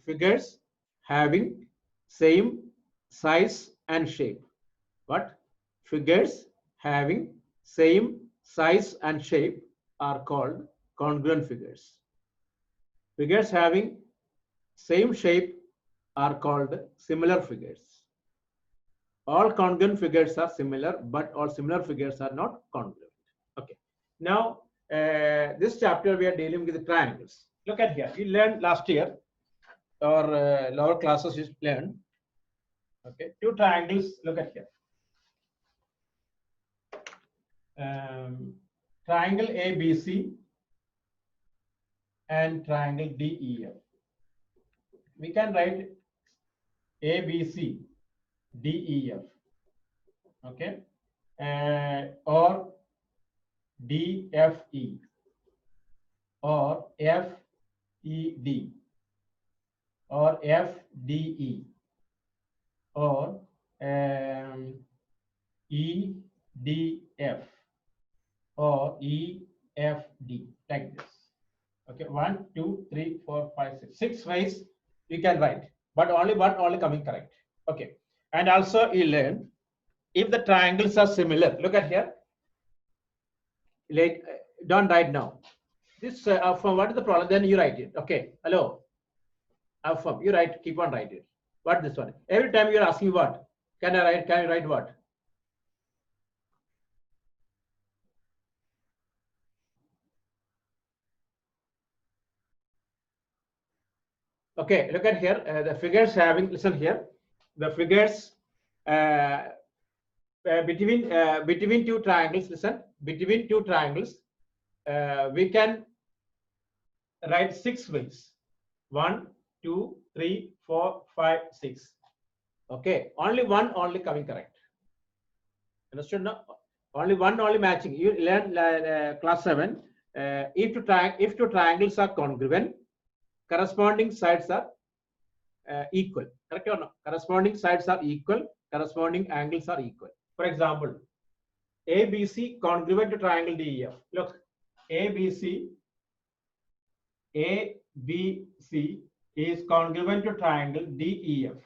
figures having same size and shape. What? Figures having same size and shape are called congruent figures. Figures having same shape are called similar figures. All congruent figures are similar, but all similar figures are not congruent. Okay. Now, this chapter we are dealing with the triangles. Look at here. We learned last year, or lower classes we learned. Okay, two triangles. Look at here. Triangle ABC and triangle DEF. We can write ABC, DEF, okay, or DFE, or FED, or FDE, or EDF, or EFD, like this. Okay, 1, 2, 3, 4, 5, 6. 6 ways you can write, but only one only coming correct. Okay, and also you learn if the triangles are similar. Look at here. Like, don't write now. This from what is the problem? Then you write it. Okay, hello. From you write. Keep on writing. What this one? Every time you're asking what? Can I write? Can I write what? Okay, look at here. The figures having, listen here. The figures between two triangles. Listen, between two triangles, we can write 6 ways. 1, 2, 3, 4, 5, 6. Okay, only one only coming correct. Understood? No, only one only matching. You learn class 7. If two triangles are congruent, corresponding sides are equal. Correct or no? Corresponding sides are equal. Corresponding angles are equal. For example, ABC congruent to triangle DEF. Look, ABC is congruent to triangle DEF.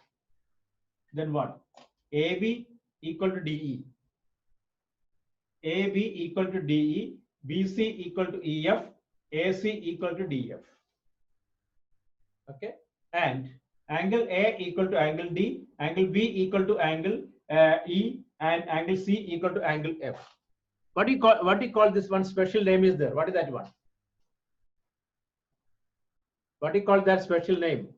Then what? AB equal to DE. AB equal to DE. BC equal to EF. AC equal to DF. Okay, and angle A equal to angle D, angle B equal to angle E, and angle C equal to angle F. What do you call this one? Special name is there. What is that one? What do you call that special name?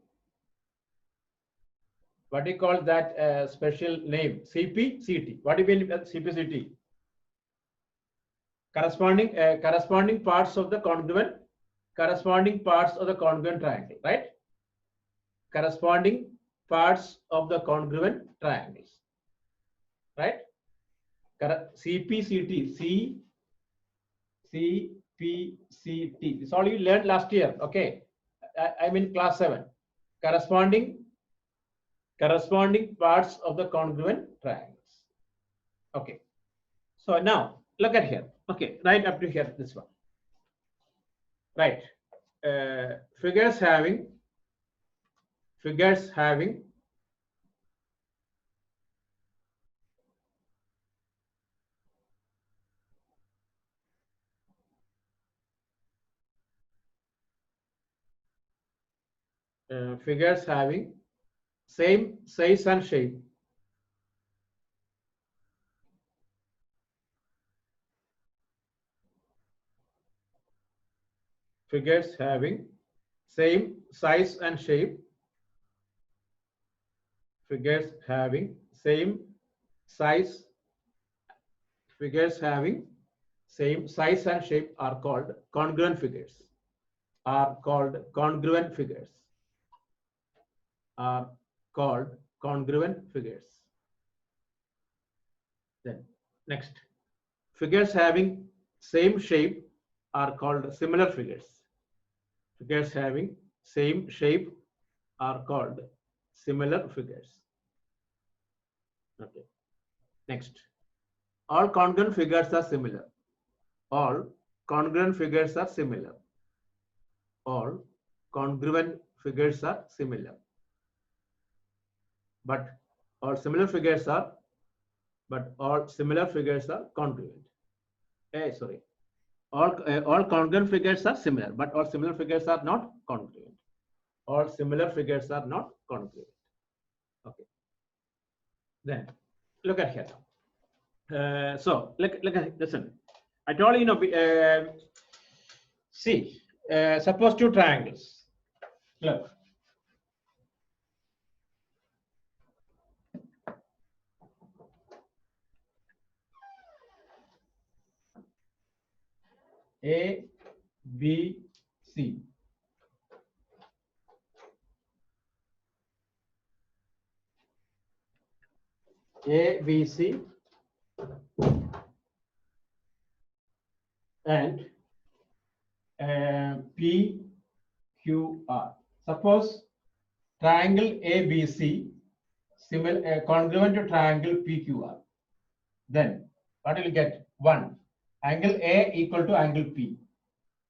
What do you call that special name? CPCT. What do you mean by CPCT? Corresponding parts of the congruent triangle, right? Corresponding parts of the congruent triangles, right? CPCT, CPCT. This all you learned last year. Okay, I'm in class 7. Corresponding parts of the congruent triangles. Okay, so now look at here. Okay, right up to here, this one. Right, figures having same size and shape. Figures having same size and shape. Figures having same size. Figures having same size and shape are called congruent figures. Are called congruent figures. Are called congruent figures. Then next, figures having same shape are called similar figures. Figures having same shape are called similar figures. Okay. Next, all congruent figures are similar. All congruent figures are similar. All congruent figures are similar, but all similar figures are congruent. Sorry, all congruent figures are similar, but all similar figures are not congruent. All similar figures are not congruent. Okay. Then look at here. So look at, listen. I told you, see, suppose two triangles. Look. A, B, C. A, B, C, and P, Q, R. Suppose triangle ABC similar congruent to triangle PQR. Then what will you get? 1. Angle A equal to angle P.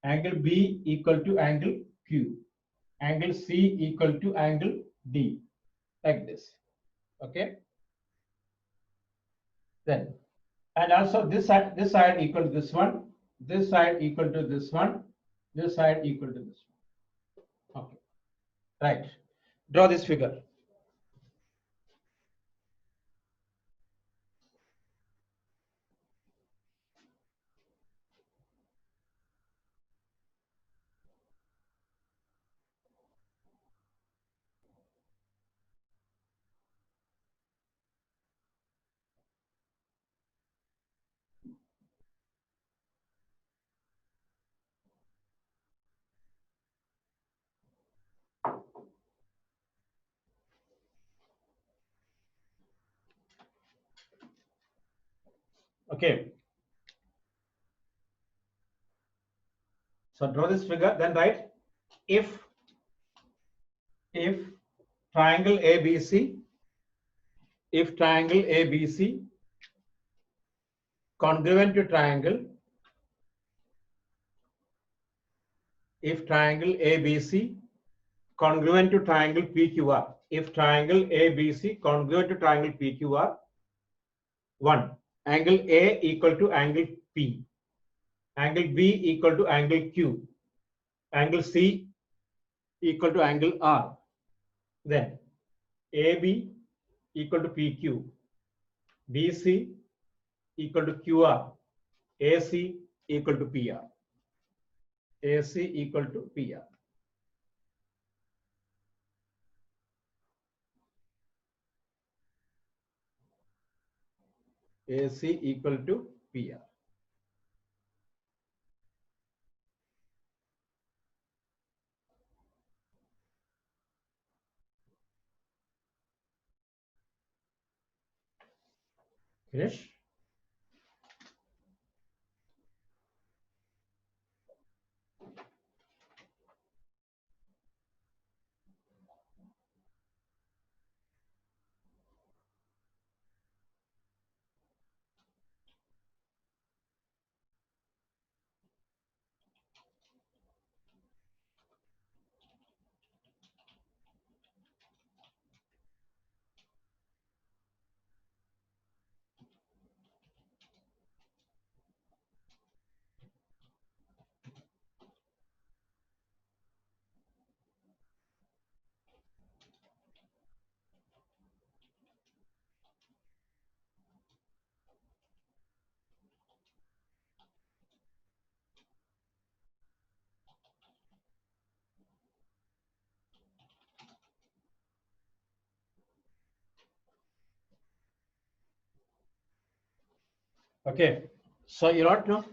Angle B equal to angle Q. Angle C equal to angle D. Like this. Okay. Then, and also this side equal to this one. This side equal to this one. This side equal to this one. Okay. Right. Draw this figure. Okay. So draw this figure, then write if triangle ABC, if triangle ABC congruent to triangle, if triangle ABC congruent to triangle PQR, if triangle ABC congruent to triangle PQR, 1. Angle A equal to angle P, angle B equal to angle Q, angle C equal to angle R. Then AB equal to PQ, BC equal to QR, AC equal to PR. AC equal to PR. AC equal to PR. Finish. Okay. So you wrote no.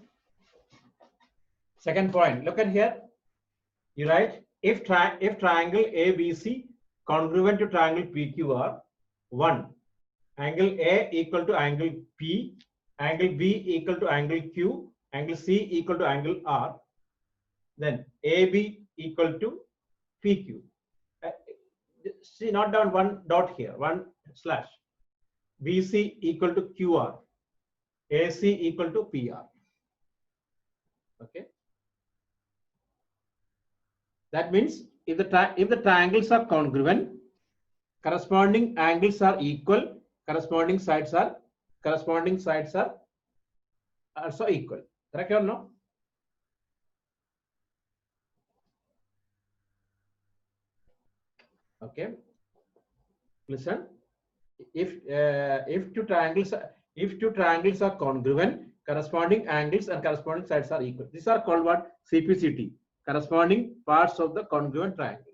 Second point. Look at here. You write if triangle ABC congruent to triangle PQR, 1. Angle A equal to angle P, angle B equal to angle Q, angle C equal to angle R. Then AB equal to PQ. See, not down one dot here, one slash. BC equal to QR. AC equal to PR. Okay. That means if the triangles are congruent, corresponding angles are equal, corresponding sides are also equal. Correct or no? Okay. Listen. If two triangles are congruent, corresponding angles and corresponding sides are equal. These are called what? CPCT. Corresponding parts of the congruent triangle.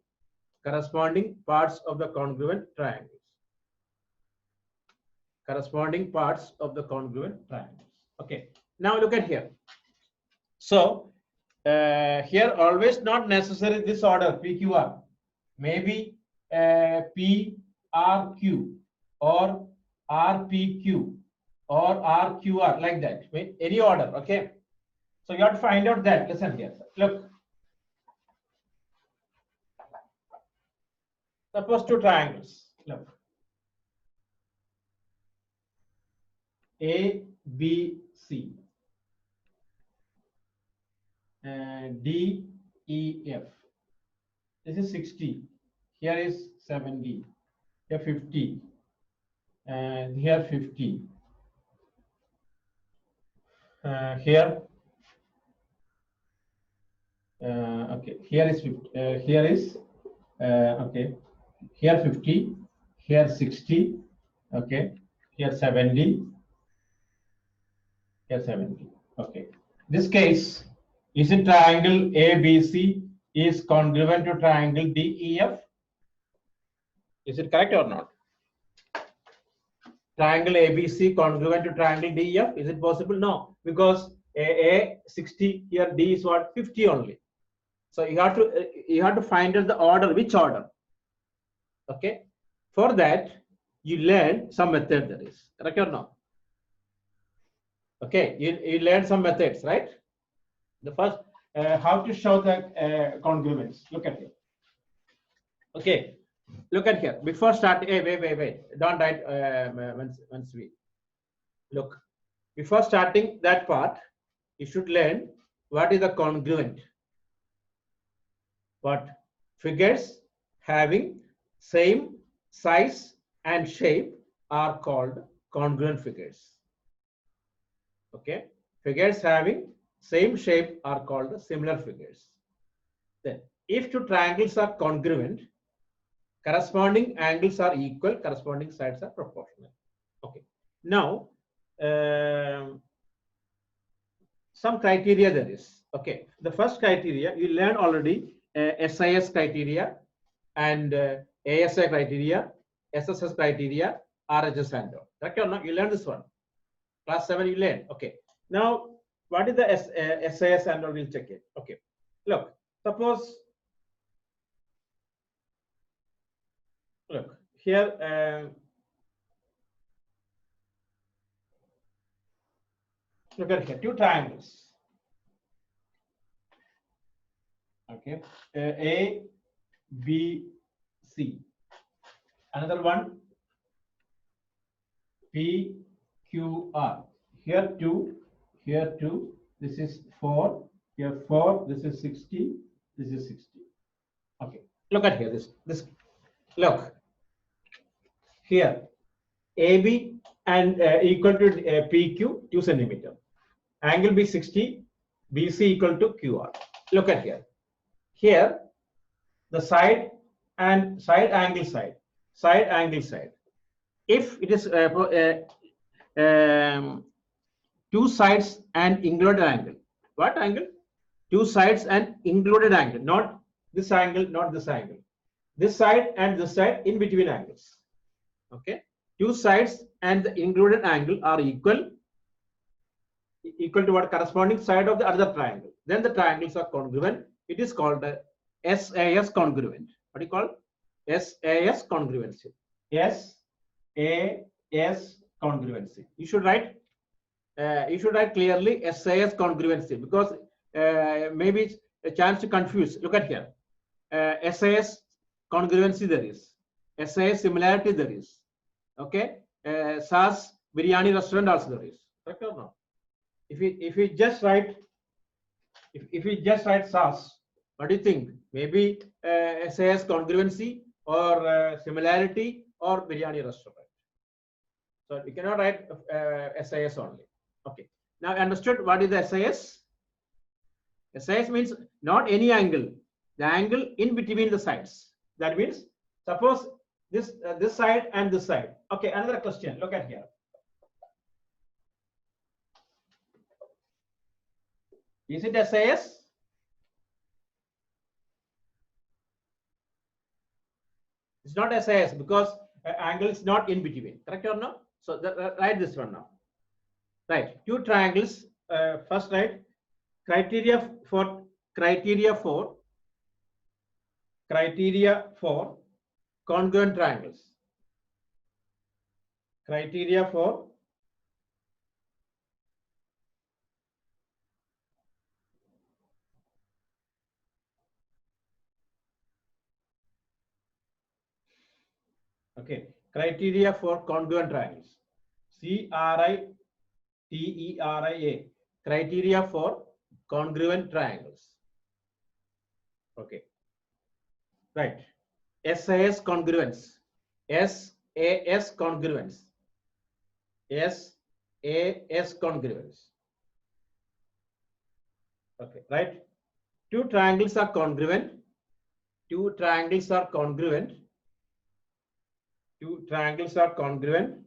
Corresponding parts of the congruent triangles. Corresponding parts of the congruent triangles. Okay. Now look at here. So here always not necessary this order PQR. Maybe PRQ or RPQ or RQR, like that. Any order. Okay. So you have to find out that. Listen here. Look. Suppose two triangles. Look. A, B, C. D, E, F. This is 60. Here is 70. Here 50. And here 50. Here. Okay. Here is 50. Here is okay. Here 50. Here 60. Okay. Here 70. Here 70. Okay. This case, is it triangle ABC is congruent to triangle DEF? Is it correct or not? Triangle ABC congruent to triangle DEF? Is it possible? No, because A 60, here D is what? 50 only. So you have to find out the order. Which order? Okay. For that, you learn some method, that is correct or not? Okay, you learn some methods, right? The first, how to show the congruence. Look at it. Okay, look at here. Before starting, wait. Don't write once we look. Before starting that part, you should learn what is the congruent. What? Figures having same size and shape are called congruent figures. Okay, figures having same shape are called the similar figures. Then, if two triangles are congruent, corresponding angles are equal, corresponding sides are proportional. Okay. Now, some criteria there is. Okay. The first criteria you learned already, SIS criteria and ASI criteria, SSS criteria, RHS and all. Correct or not? You learned this one. Class 7 you learned. Okay. Now, what is the SIS and all? We'll check it. Okay. Look, suppose, look here. Look at here. Two triangles. Okay. A, B, C. Another one. P, Q, R. Here 2, here 2. This is 4. Here 4. This is 60. This is 60. Okay. Look at here. This. Look. Here. AB and equal to PQ 2 centimeter. Angle B 60. BC equal to QR. Look at here. Here, the side and side angle side. If it is two sides and included angle. What angle? Two sides and included angle. Not this angle, not this angle. This side and this side in between angles. Okay. Two sides and the included angle are equal to what? Corresponding side of the other triangle. Then the triangles are congruent. It is called the SAS congruent. What do you call? SAS congruency. SAS congruency. You should write clearly SAS congruency, because maybe it's a chance to confuse. Look at here. SAS congruency there is. SAS similarity there is. Okay. SAS biryani restaurant also there is. Correct or not? If we just write SAS, what do you think? Maybe SAS congruency or similarity or biryani restaurant. So we cannot write SAS only. Okay. Now understood what is the SAS? SAS means not any angle, the angle in between the sides. That means suppose this side and this side. Okay, another question. Look at here. Is it SAS? It's not SAS because angle is not in between. Correct or no? So write this one now. Right. Two triangles. First, write criteria for congruent triangles. Criteria for criteria for congruent triangles. CRITERIA. Criteria for congruent triangles. Okay. Right. SAS congruence. SAS congruence. SAS congruence. Okay, right. Two triangles are congruent. Two triangles are congruent. Two triangles are congruent.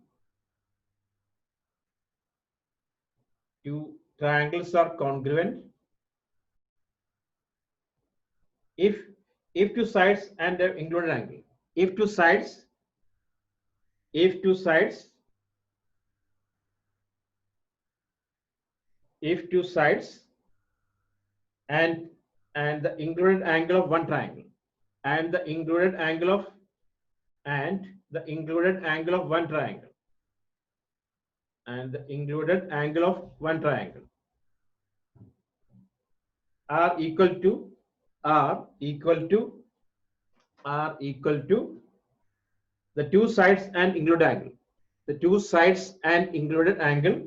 Two triangles are congruent if two sides and the included angle. If two sides and the included angle of one triangle and the included angle of one triangle are equal to the two sides and included angle. The two sides and included angle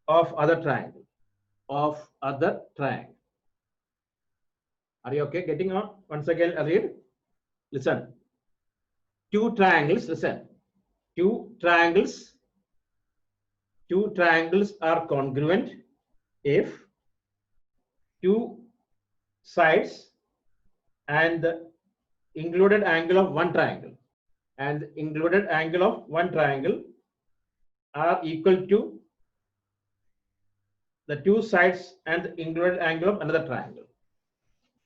of other triangle. Are you okay? Getting on? Once again, I'll read. Listen. Two triangles. Listen. Two triangles are congruent if two sides and the included angle of one triangle are equal to the two sides and the included angle of another triangle.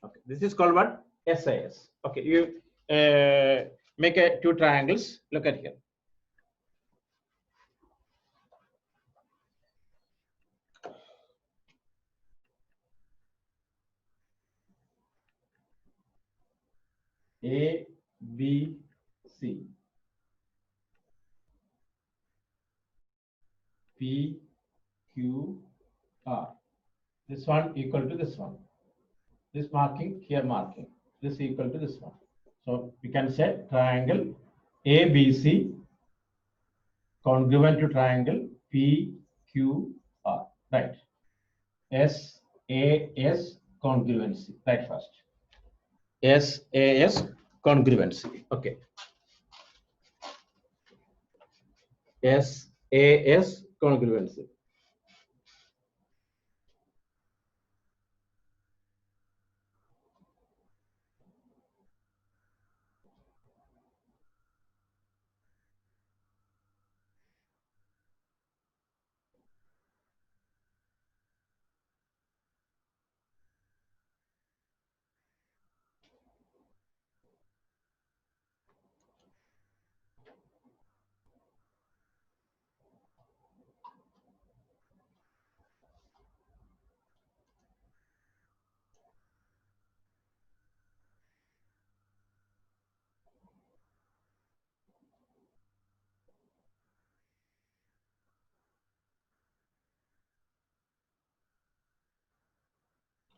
Okay, this is called what? SAS. Okay, you make two triangles. Look at here. A, B, C. P, Q, R. This one equal to this one. This marking, here marking. This equal to this one. So we can say triangle ABC congruent to triangle PQR. Right. SAS congruency. Right first. SAS congruency. Okay. SAS congruency.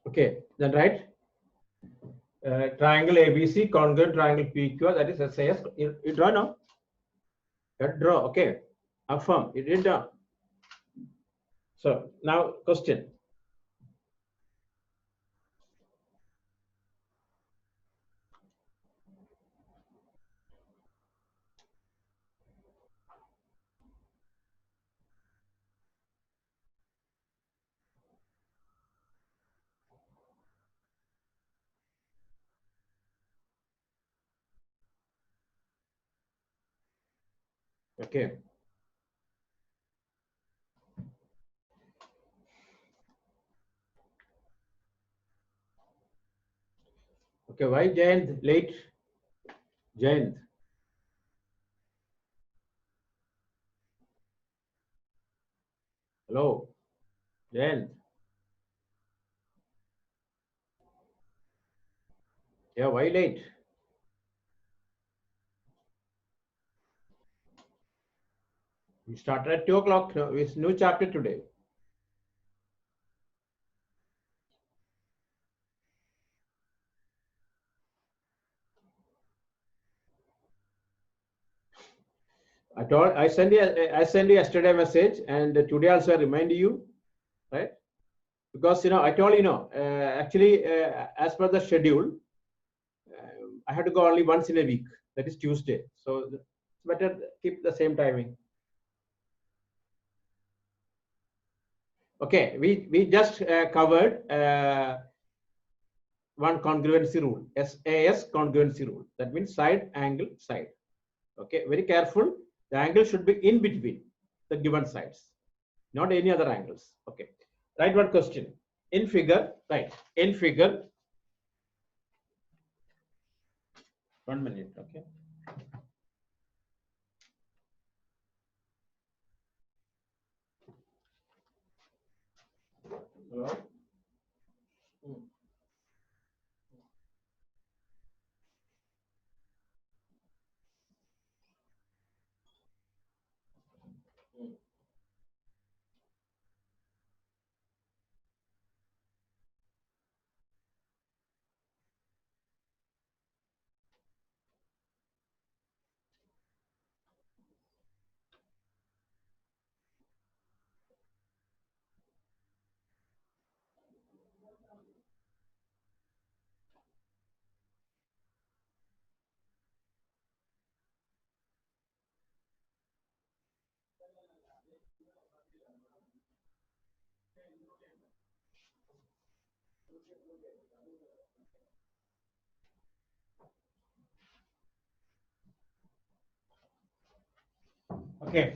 Okay, then right. Triangle ABC congruent triangle PQ, that is SAS. You draw now. You draw. Okay. Affirm. You did draw. So now question. Okay. Okay, why Jayant late? Jayant. Hello, Jayant. Yeah, why late? We started at 2 o'clock. No, it's new chapter today. I sent you yesterday a message, and today also I remind you, right? Because I told actually as per the schedule, I have to go only once in a week. That is Tuesday. So it's better keep the same timing. Okay, we just covered one congruency rule, SAS congruency rule. That means side, angle, side. Okay, very careful. The angle should be in between the given sides, not any other angles. Okay, write one question. In figure, right, in figure, 1 minute, okay. Hello? Okay.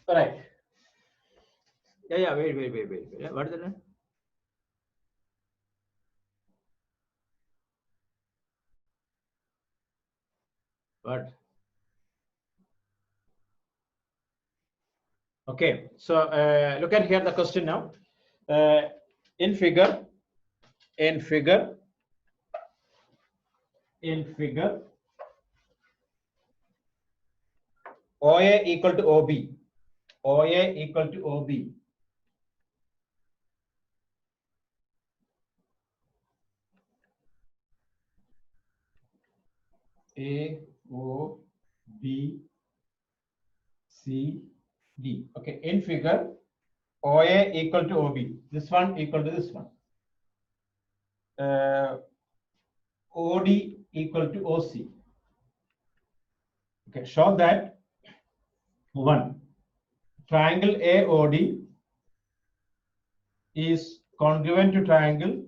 Right. Yeah. Wait. Yeah, what is the name? What? Okay. So look at here the question now. In figure, in figure, in figure, OA equal to OB. OA equal to OB. A, O, B, C, D. Okay, in figure, OA equal to OB. This one equal to this one. OD equal to OC. Okay, show that one triangle AOD is congruent to triangle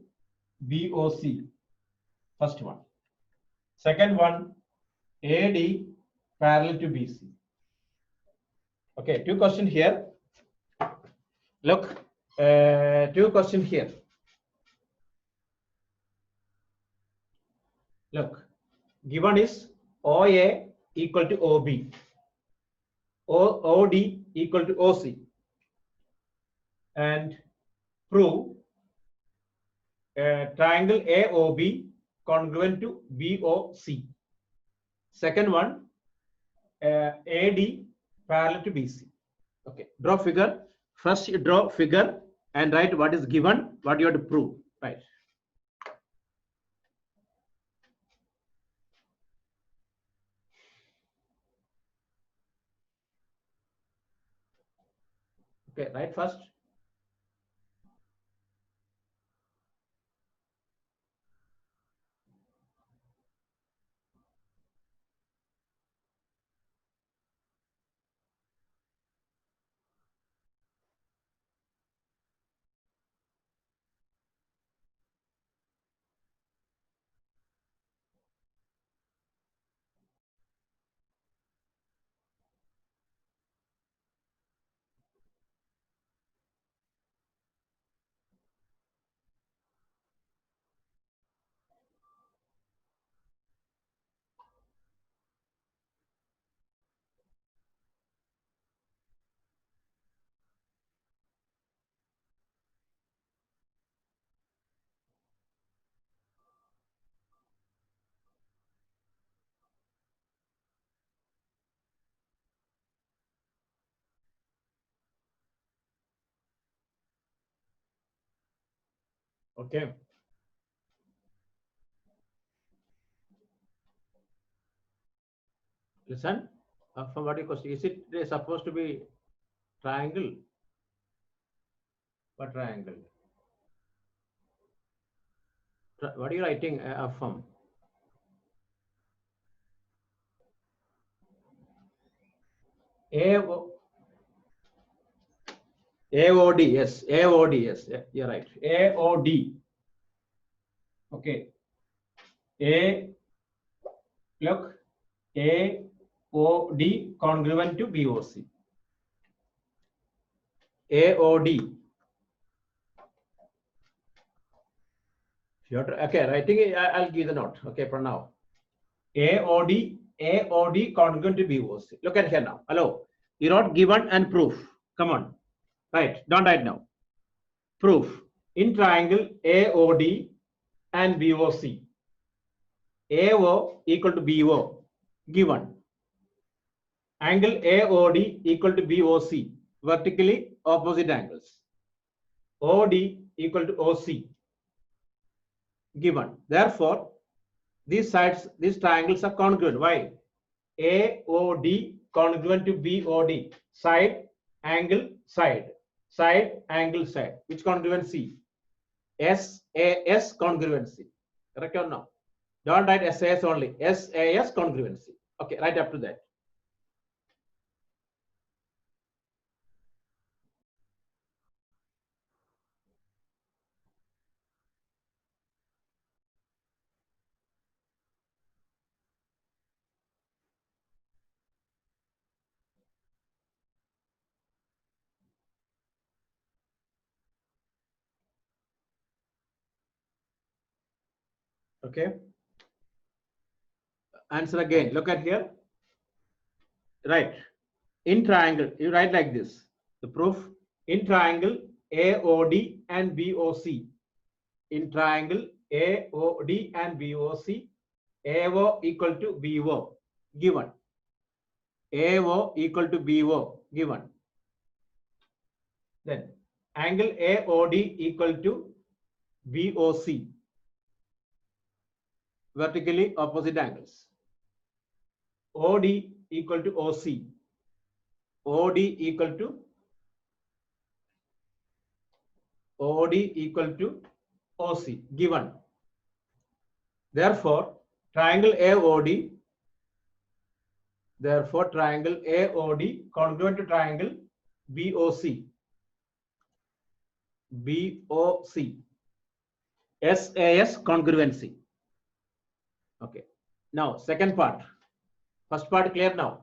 BOC. First one. Second one, AD parallel to BC. Okay, two questions here. Look, two questions here. Look, given is OA equal to OB, OD equal to OC, and prove triangle AOB congruent to BOC. Second one, AD parallel to BC. Okay, draw figure. First, you draw figure and write what is given, what you have to prove. Right. Okay, right first. Okay. Listen, from what you question, is it supposed to be triangle? What triangle? What are you writing from? AOD, yes, AOD, yes, you're right. AOD. Okay. Look, AOD congruent to BOC. AOD. Okay, writing it, I'll give the note. Okay, for now. AOD congruent to BOC. Look at here now. Hello. You wrote given and proof. Come on. Right. Don't write now. Proof. In triangle AOD and BOC. AO equal to BO. Given. Angle AOD equal to BOC. Vertically opposite angles. OD equal to OC. Given. Therefore, these sides, these triangles are congruent. Why? AOD congruent to BOD. Side, angle, side. Side, angle, side. Which congruency? SAS congruency. Correct or no? Don't write SAS only. SAS congruency. Okay, right up to that. Okay. Answer again. Look at here. Right. In triangle, you write like this. The proof in triangle AOD and BOC. In triangle AOD and BOC, AO equal to BO given. AO equal to BO given. Then angle AOD equal to BOC. Vertically opposite angles. OD equal to OC. OD equal to OC given. Therefore, triangle AOD congruent to triangle BOC. SAS congruency. Okay. Now, second part. First part clear now?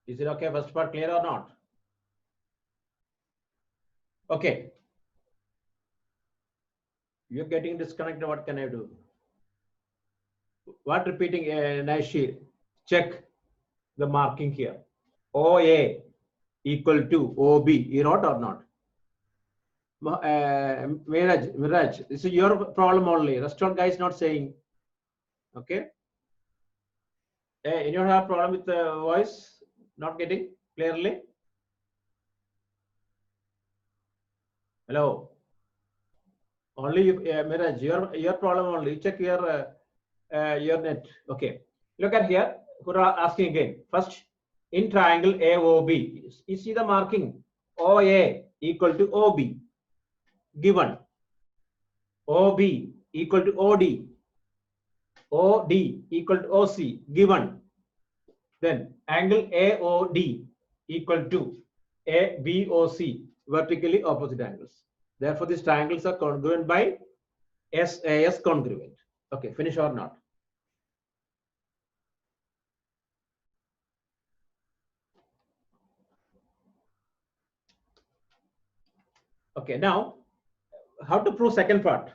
Is it okay? First part clear or not? Okay. You're getting disconnected. What can I do? What repeating? Naishi, check the marking here. OA equal to OB. You wrote or not? Miraj, this is your problem only. Restaurant guy is not saying. Okay. You don't have problem with the voice not getting clearly? Hello. Only Miraj, your problem only. Check your net. Okay. Look at here. Who are asking again? First, in triangle AOB, you see the marking OA equal to OB given. OB equal to OD. OD equal to OC given. Then angle AOD equal to ABOC, vertically opposite angles. Therefore, these triangles are congruent by SAS congruent. Okay, finish or not? Okay, now how to prove second part?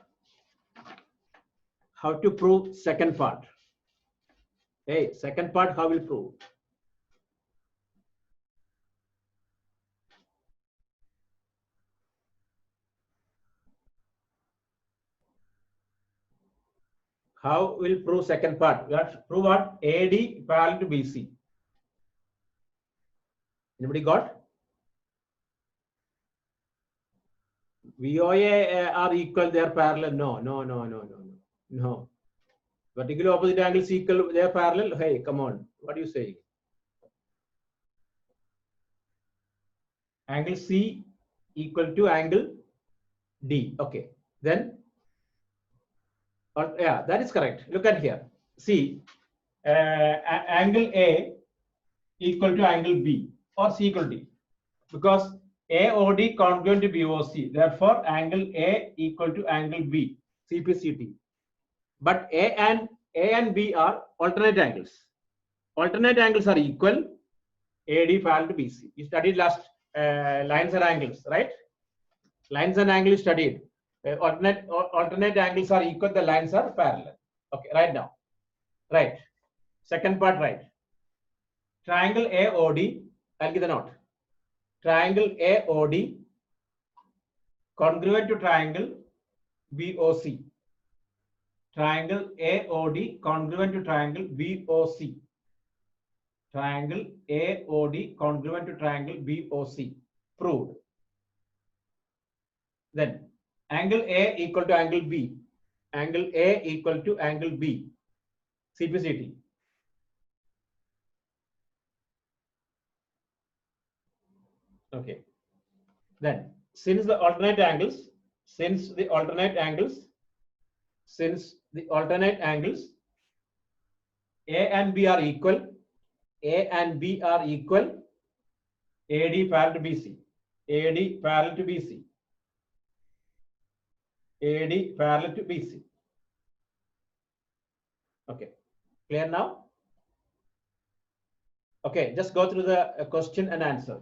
How to prove second part? Hey, second part, how will prove? How will prove second part? We have to prove what? AD parallel to BC. Anybody got? VOA are equal, they are parallel. No, no, no, no, no, no. No. Vertically opposite angles equal, they are parallel. Hey, come on. What are you saying? Angle C equal to angle D. Okay. Then, yeah, that is correct. Look at here. See, angle A equal to angle B or C equal to D, because AOD congruent to BOC. Therefore, angle A equal to angle B, CPCT. But A and B are alternate angles. Alternate angles are equal. AD parallel to BC. You studied last lines and angles, right? Lines and angles studied. Alternate angles are equal. The lines are parallel. Okay, right now. Right. Second part, right. Triangle AOD. I'll give the note. Triangle AOD congruent to triangle BOC. Triangle AOD congruent to triangle BOC. Triangle AOD congruent to triangle BOC. Proved. Then angle A equal to angle B. Angle A equal to angle B. CPCT. Okay. Then since the alternate angles, A and B are equal, A and B are equal, AD parallel to BC. AD parallel to BC. AD parallel to BC. Okay. Clear now? Okay, just go through the question and answer.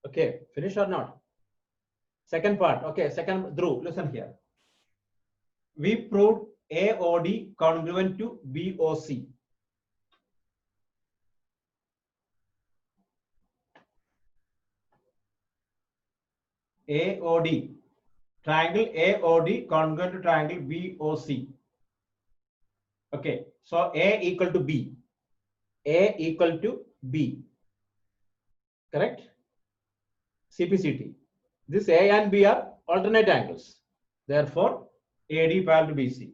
Okay, finish or not? Second part. Okay, second, Dhruv, listen here. We proved AOD congruent to BOC. AOD. Triangle AOD congruent to triangle BOC. Okay, so A equal to B. A equal to B. Correct? CPCT. This A and B are alternate angles. Therefore, AD parallel to BC.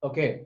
Okay.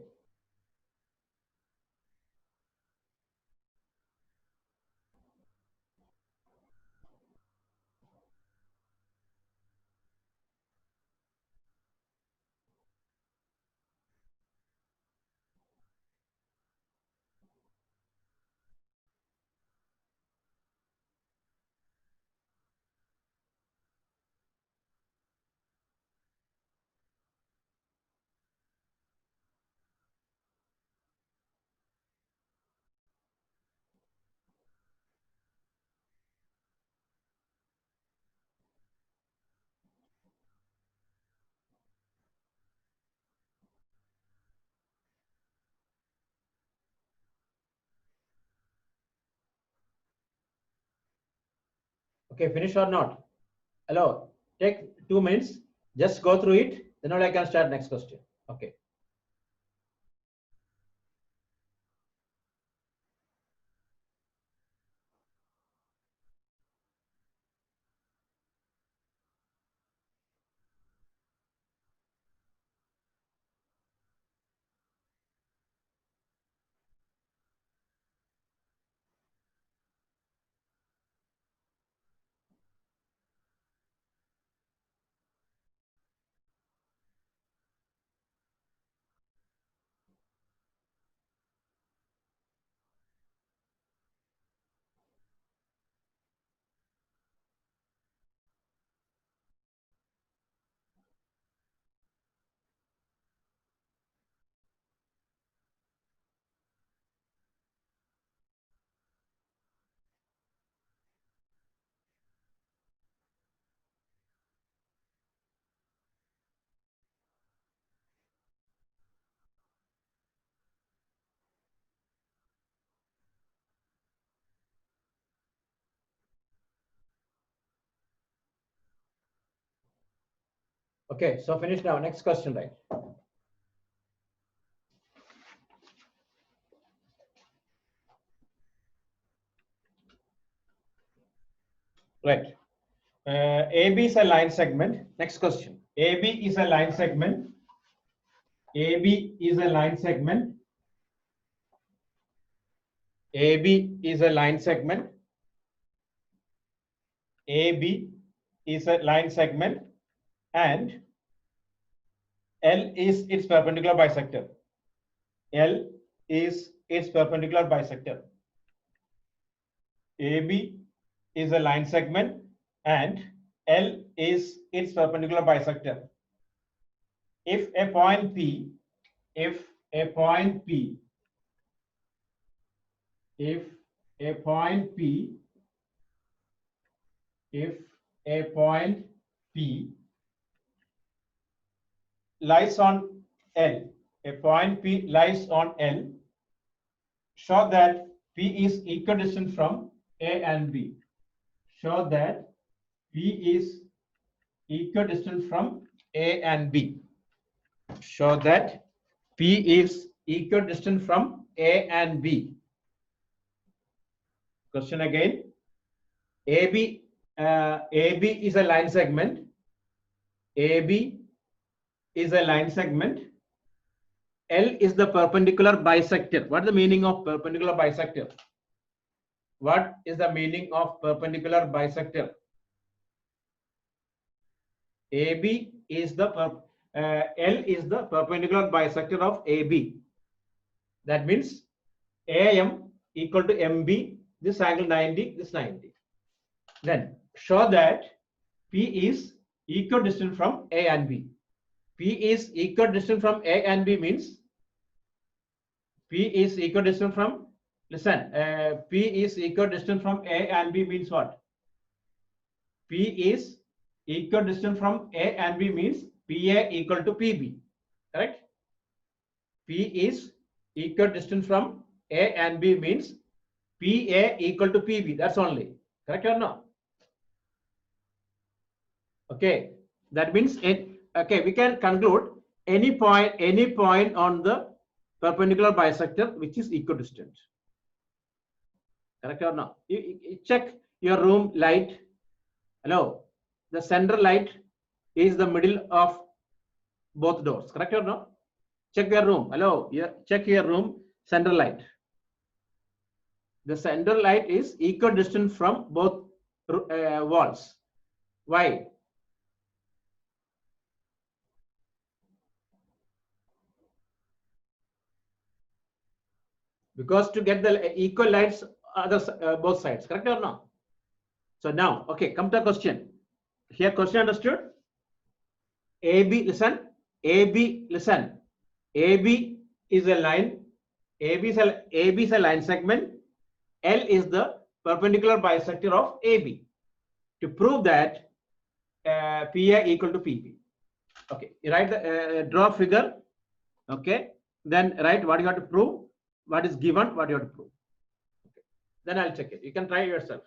Okay, finish or not? Hello, take 2 minutes. Just go through it. Then only I can start next question. Okay. Okay, so finish now. Next question, right? Right. AB is a line segment. Next question. AB is a line segment. AB is a line segment. AB is a line segment. AB is a line segment, and L is its perpendicular bisector. L is its perpendicular bisector. AB is a line segment and L is its perpendicular bisector. If a point P, if a point P lies on L, a point P lies on L, show that P is equidistant from A and B. Show that P is equidistant from A and B. Show that P is equidistant from A and B. Question again. AB is a line segment. AB is a line segment. L is the perpendicular bisector. What is the meaning of perpendicular bisector? What is the meaning of perpendicular bisector? AB is the L is the perpendicular bisector of AB. That means AM equal to MB. This angle 90. This 90. Then show that P is equidistant from A and B. P is equidistant from A and B means P is equidistant from, listen, P is equidistant from A and B means what? P is equidistant from A and B means PA equal to PB, correct? P is equidistant from A and B means PA equal to PB, that's only, correct or no? Okay, that means okay, we can conclude any point on the perpendicular bisector which is equidistant. Correct or not? You check your room light. Hello, the central light is the middle of both doors. Correct or not? Check your room. Hello, check your room central light. The central light is equidistant from both walls. Why? Because to get the equal lights both sides, correct or no? So now, okay, come to the question. Here, question understood? AB, listen. AB, listen. AB is a line. AB is a line segment. L is the perpendicular bisector of AB. To prove that PA equal to PB. Okay, you write the draw figure. Okay, then write what you have to prove. What is given, what you have to prove. Okay. Then I'll check it. You can try yourself.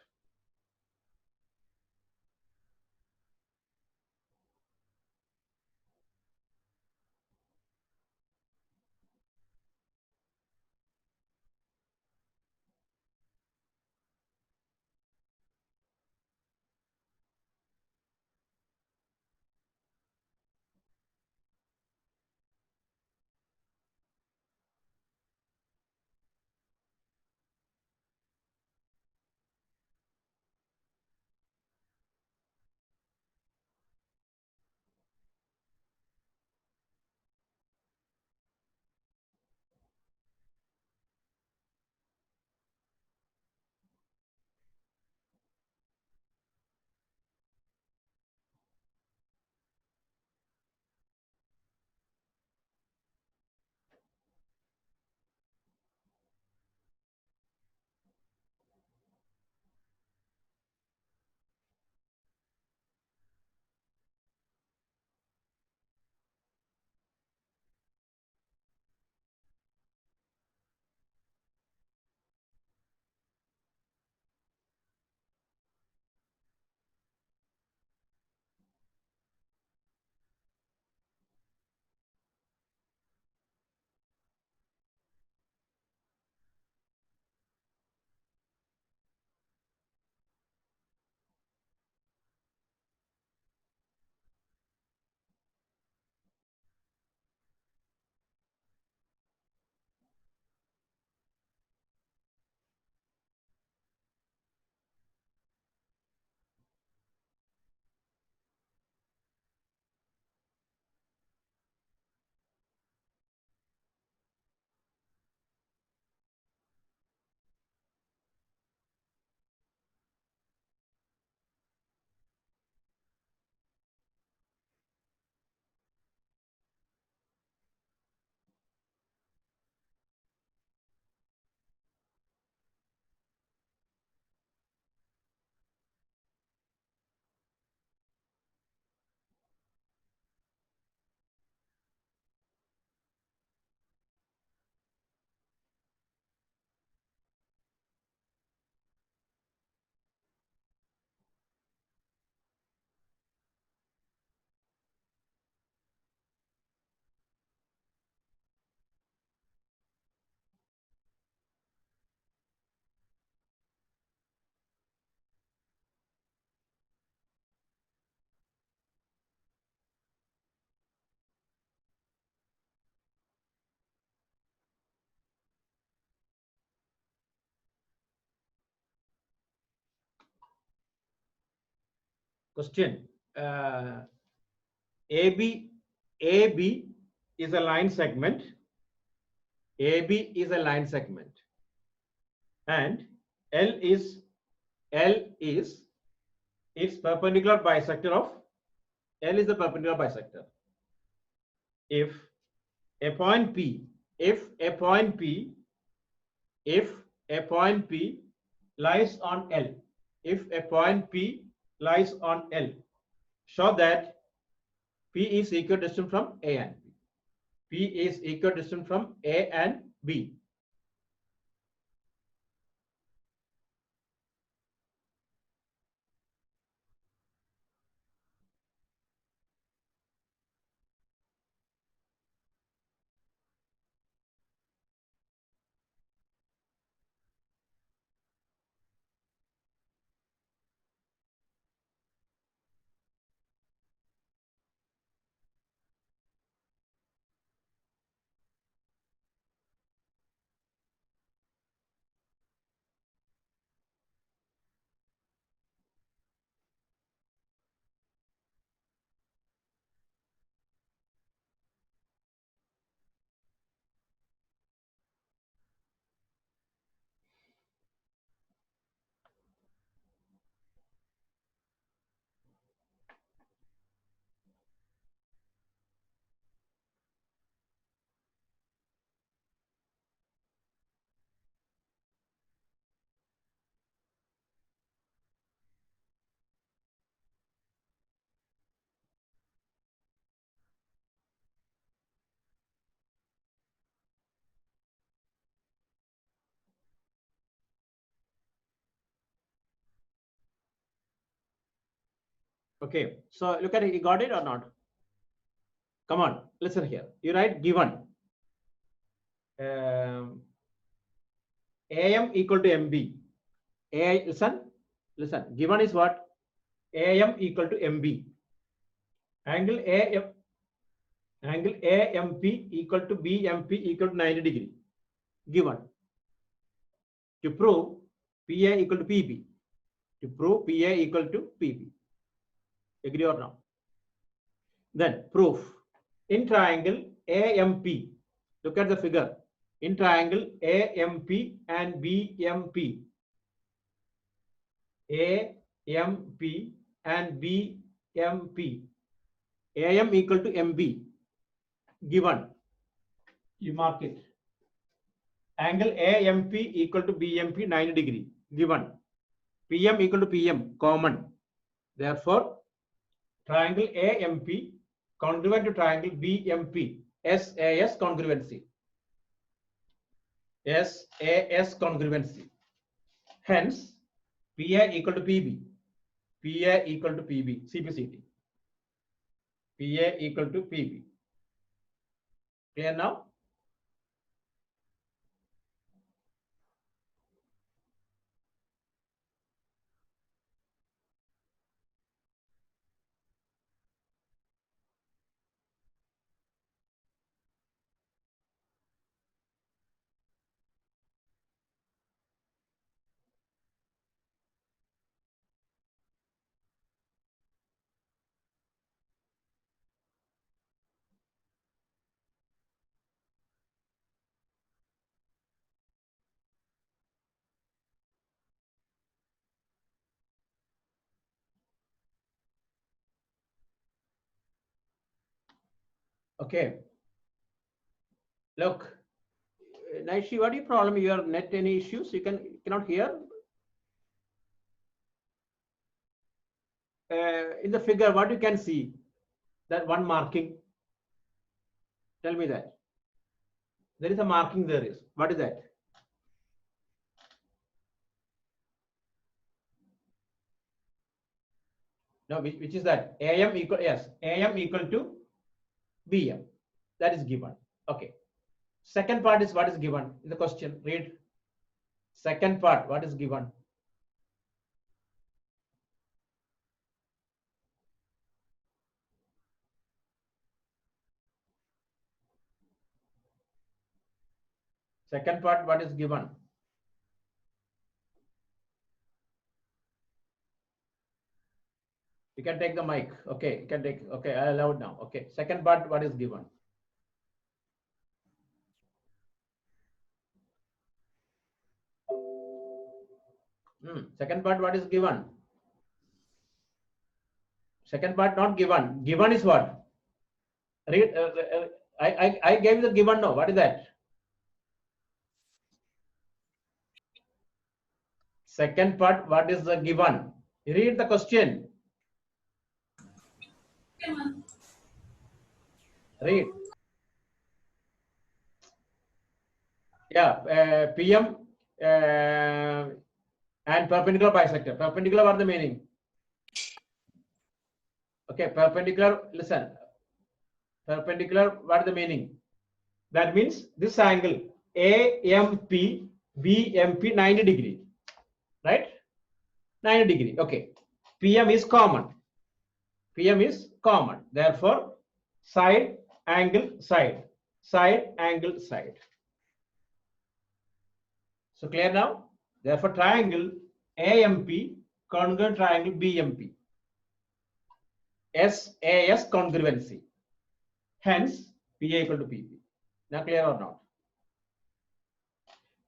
Question. AB is a line segment. AB is a line segment, and L is its perpendicular bisector of L is the perpendicular bisector. If a point P, if a point P lies on L, if a point P lies on L, show that P is equidistant from A and B. P is equidistant from A and B. Okay, so look at it. You got it or not? Come on, listen here. You write given AM equal to MB. Listen. Given is what? AM equal to MB. Angle AMP equal to BMP equal to 90 degree. Given. To prove PA equal to PB. To prove PA equal to PB. Agree or not? Then proof. In triangle AMP, look at the figure. In triangle AMP and BMP, AMP and BMP, AM equal to MB, given. You mark it. Angle AMP equal to BMP 90 degree, given. PM equal to PM, common. Therefore, triangle AMP congruent to triangle BMP, SAS congruency. SAS congruency. Hence, PA equal to PB. PA equal to PB. CPCT. PA equal to PB. Clear now? Okay. Look, Naishi, what is your problem? Your net any issues? You cannot hear? In the figure, what you can see? That one marking. Tell me that. There is a marking there is. What is that? No, which is that? AM equal, yes, AM equal to BM. That is given. Okay. Second part is what is given in the question. Read. Second part, what is given? Second part, what is given? You can take the mic. Okay, you can take. Okay, I allowed now. Okay, second part, what is given? Second part, what is given? Second part not given. Given is what? Read. I gave the given. No, what is that? Second part, what is the given? Read the question. Read. Yeah, PM and perpendicular bisector. Perpendicular, what the meaning? Okay, perpendicular. Listen. Perpendicular, what the meaning? That means this angle AMP, BMP 90 degree, right? 90 degree. Okay. PM is common. PM is common. Therefore, side, angle, side. Side, angle, side. So clear now? Therefore, triangle AMP, congruent triangle BMP. SAS congruency. Hence, PA equal to PP. Now clear or not?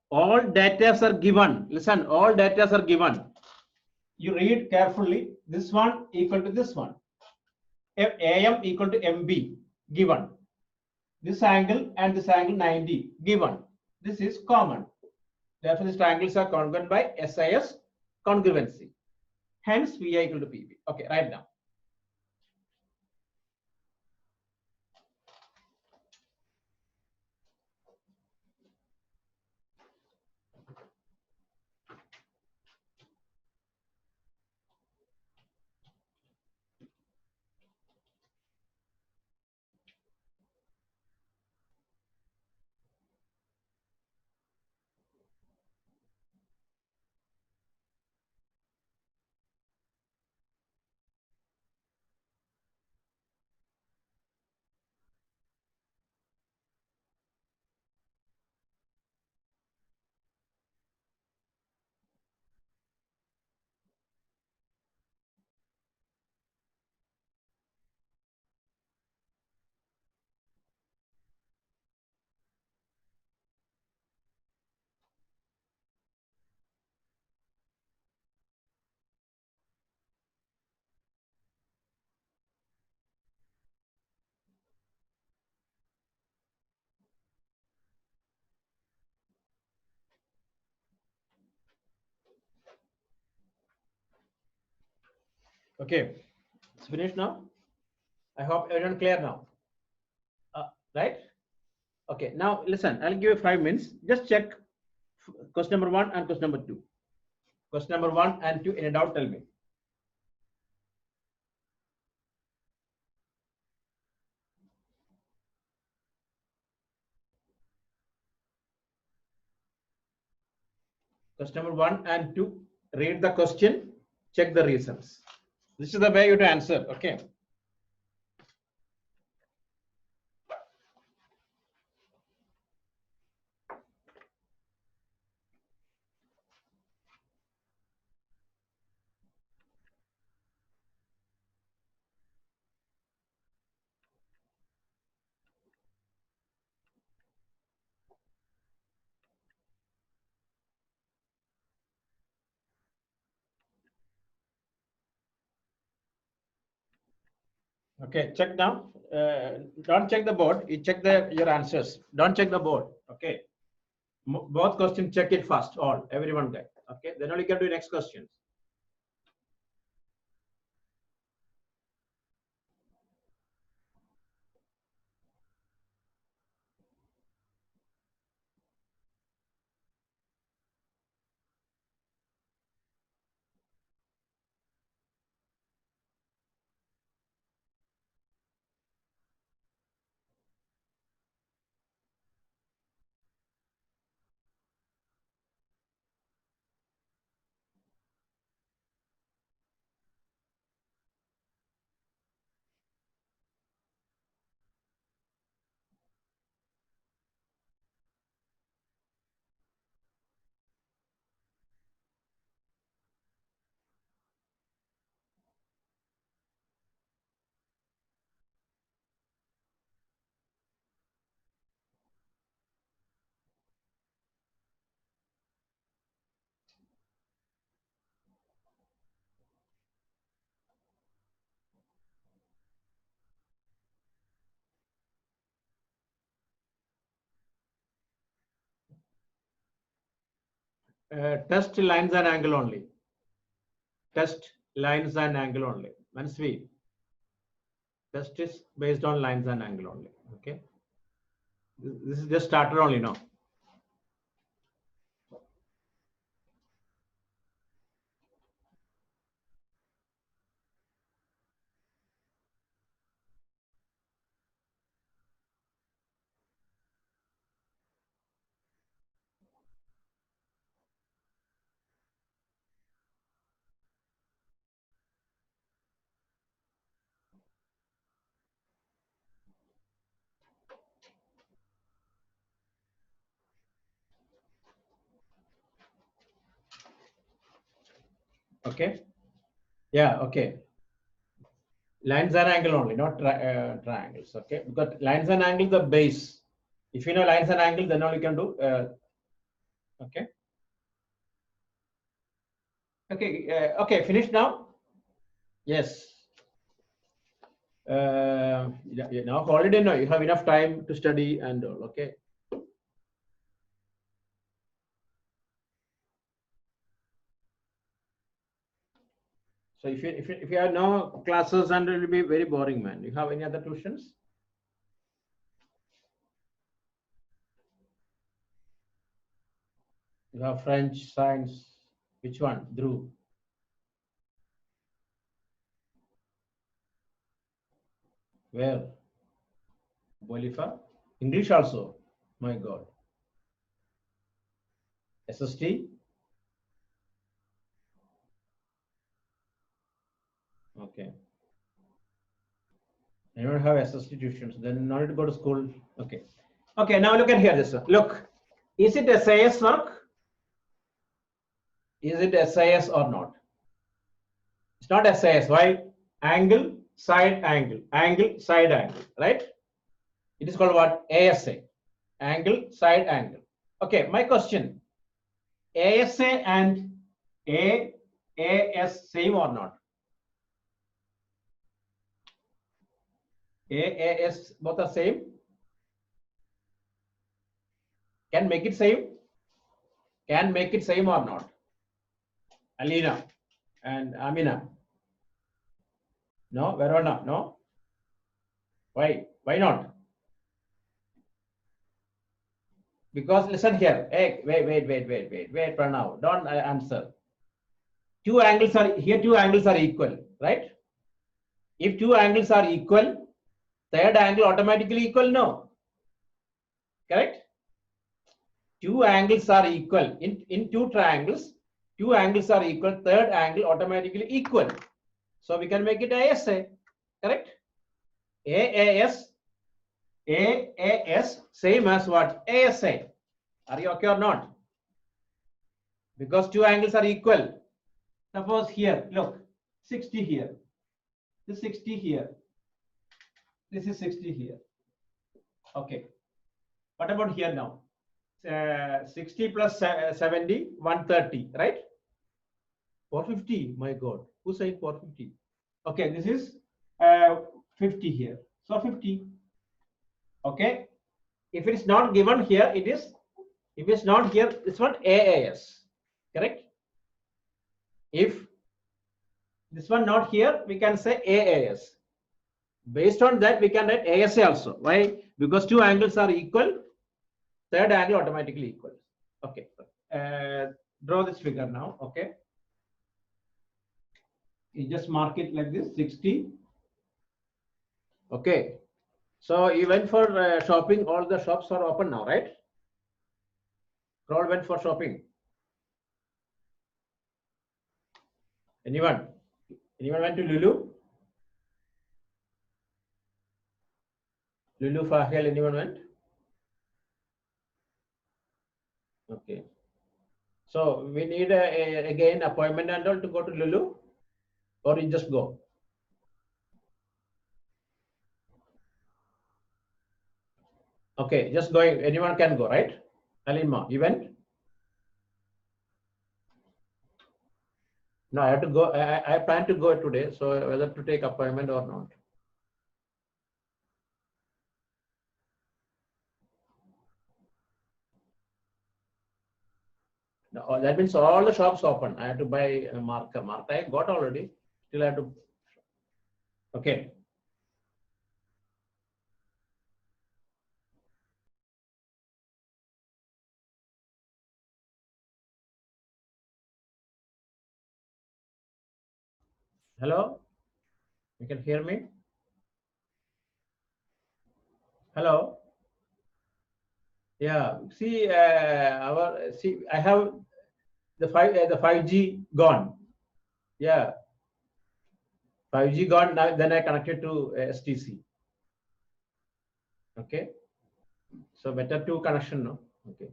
All data are given. Listen, all data are given. You read carefully. This one equal to this one. AM equal to MB given. This angle and this angle 90 given. This is common. Therefore, these triangles are congruent by SIS congruency. Hence, VA equal to PB. Okay, write down. Okay, it's finished now. I hope everyone clear now. Right? Okay, now listen, I'll give you 5 minutes. Just check question number 1 and question number 2. Question number 1 and 2, any doubt, tell me. Question number 1 and 2, read the question, check the reasons. This is the way you to answer. Okay. Okay, check now. Don't check the board. You check your answers. Don't check the board. Okay. Both questions, check it first. All, everyone get. Okay. Then only can do next questions. test lines and angle only. Test lines and angle only. Once we test is based on lines and angle only. Okay. This is just starter only now. Okay. Yeah. Okay. Lines and angle only, not triangles. Okay. Because lines and angle the base. If you know lines and angle, then all you can do. Okay. Okay. Okay. Finish now. Yes. Now holiday. No, you have enough time to study and all. Okay. So if you have no classes, and it will be very boring, man. You have any other tuitions? You have French, science. Which one? Dhruv. Where? Bolifa. English also. My God. SST. Okay. I don't have SST tuitions. Then no need to go to school. Okay. Okay. Now look at here. This one. Look. Is it SAS work? Is it SAS or not? It's not SAS. Why? Angle, side angle, angle, side angle, right? It is called what? ASA. Angle, side angle. Okay, my question. ASA and AAS same or not? AAS both are same? Can make it same? Can make it same or not? Alina and Amina. No, Verona, no. Why? Why not? Because listen here. Hey, wait, Pranav. Don't answer. Two angles are here. Two angles are equal, right? If two angles are equal, third angle automatically equal. No, correct? Two angles are equal in two triangles. Two angles are equal. Third angle automatically equal. So we can make it ASA, correct? AAS same as what? ASA. Are you okay or not? Because two angles are equal. Suppose here, look, 60 here. This 60 here. This is 60 here. Okay. What about here now? 60 plus 70, 130, right? 450. My God. Who's saying 450? Okay, this is 50 here. So 50. Okay. If it is not given here, it is. If it's not here, this one AAS. Correct? If this one not here, we can say AAS. Based on that, we can write ASA also. Why? Because two angles are equal. Third angle automatically equal. Okay. Draw this figure now. Okay. You just mark it like this, 60. Okay. So you went for shopping. All the shops are open now, right? All went for shopping. Anyone? Anyone went to Lulu? Lulu, Fahel, anyone went? Okay. So we need again appointment and all to go to Lulu, or you just go. Okay, just going. Anyone can go, right? Alima, you went? No, I have to go. I plan to go today. So whether to take appointment or not. No, that means all the shops open. I have to buy a marker. Marker I got already. Still I have to. Okay. Hello? You can hear me? Hello? Yeah. See, I have the 5G gone. Yeah. 5G gone. Now then I connected to STC. Okay. So better to connection now. Okay.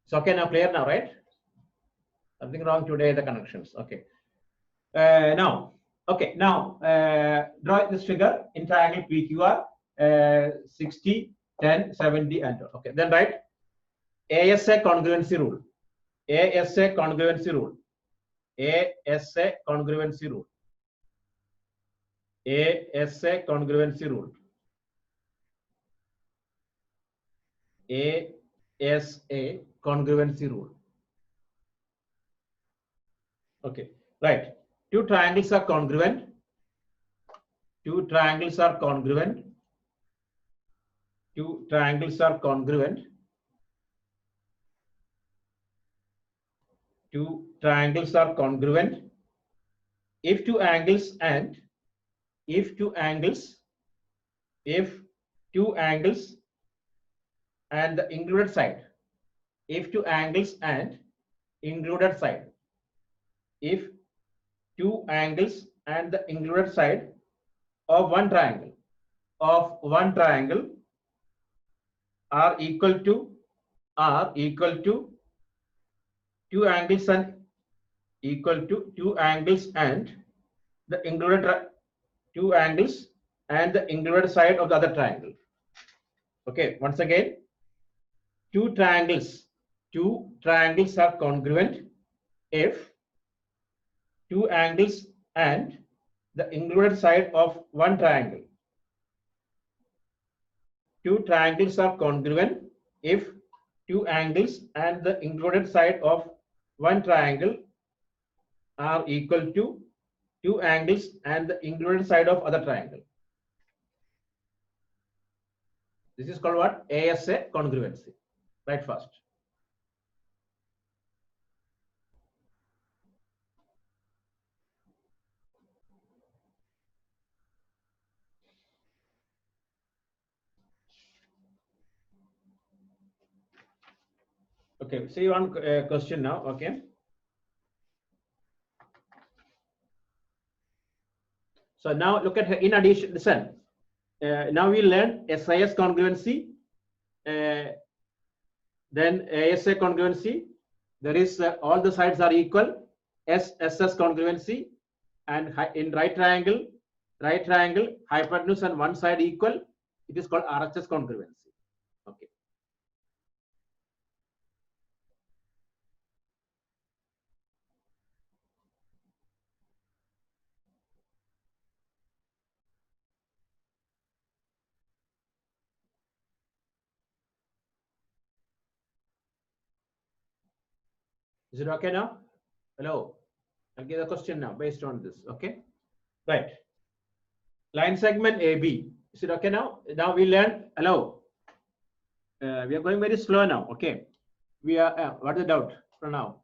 So okay, now clear now, right? Something wrong today, the connections. Okay. Now, okay, now draw this figure in triangle PQR 60, 10, 70, and okay. Then write ASA congruency rule. ASA congruency rule. ASA congruency rule. ASA congruency rule. ASA congruency rule. Okay, right. Two triangles are congruent. Two triangles are congruent. Two triangles are congruent. Two triangles are congruent if two angles and and the included side, if two angles and included side, if two angles and the included side of one triangle are equal to two angles and the included two angles and the included side of the other triangle. Okay, once again, two triangles are congruent if two angles and the included side of one triangle. Two triangles are congruent if two angles and the included side of one triangle are equal to two angles and the included side of other triangle. This is called what? ASA congruency. Write first. Okay, see one question now. Okay. So now look at, in addition, listen. Now we learn SIS congruency, then ASA congruency. There is all the sides are equal. SS congruency, and in right triangle, hypotenuse and one side equal. It is called RHS congruency. Okay. Is it okay now? Hello. I'll give a question now based on this. Okay. Right. Line segment AB. Is it okay now? Now we learn. Hello. We are going very slow now. Okay. We are. What is the doubt for now?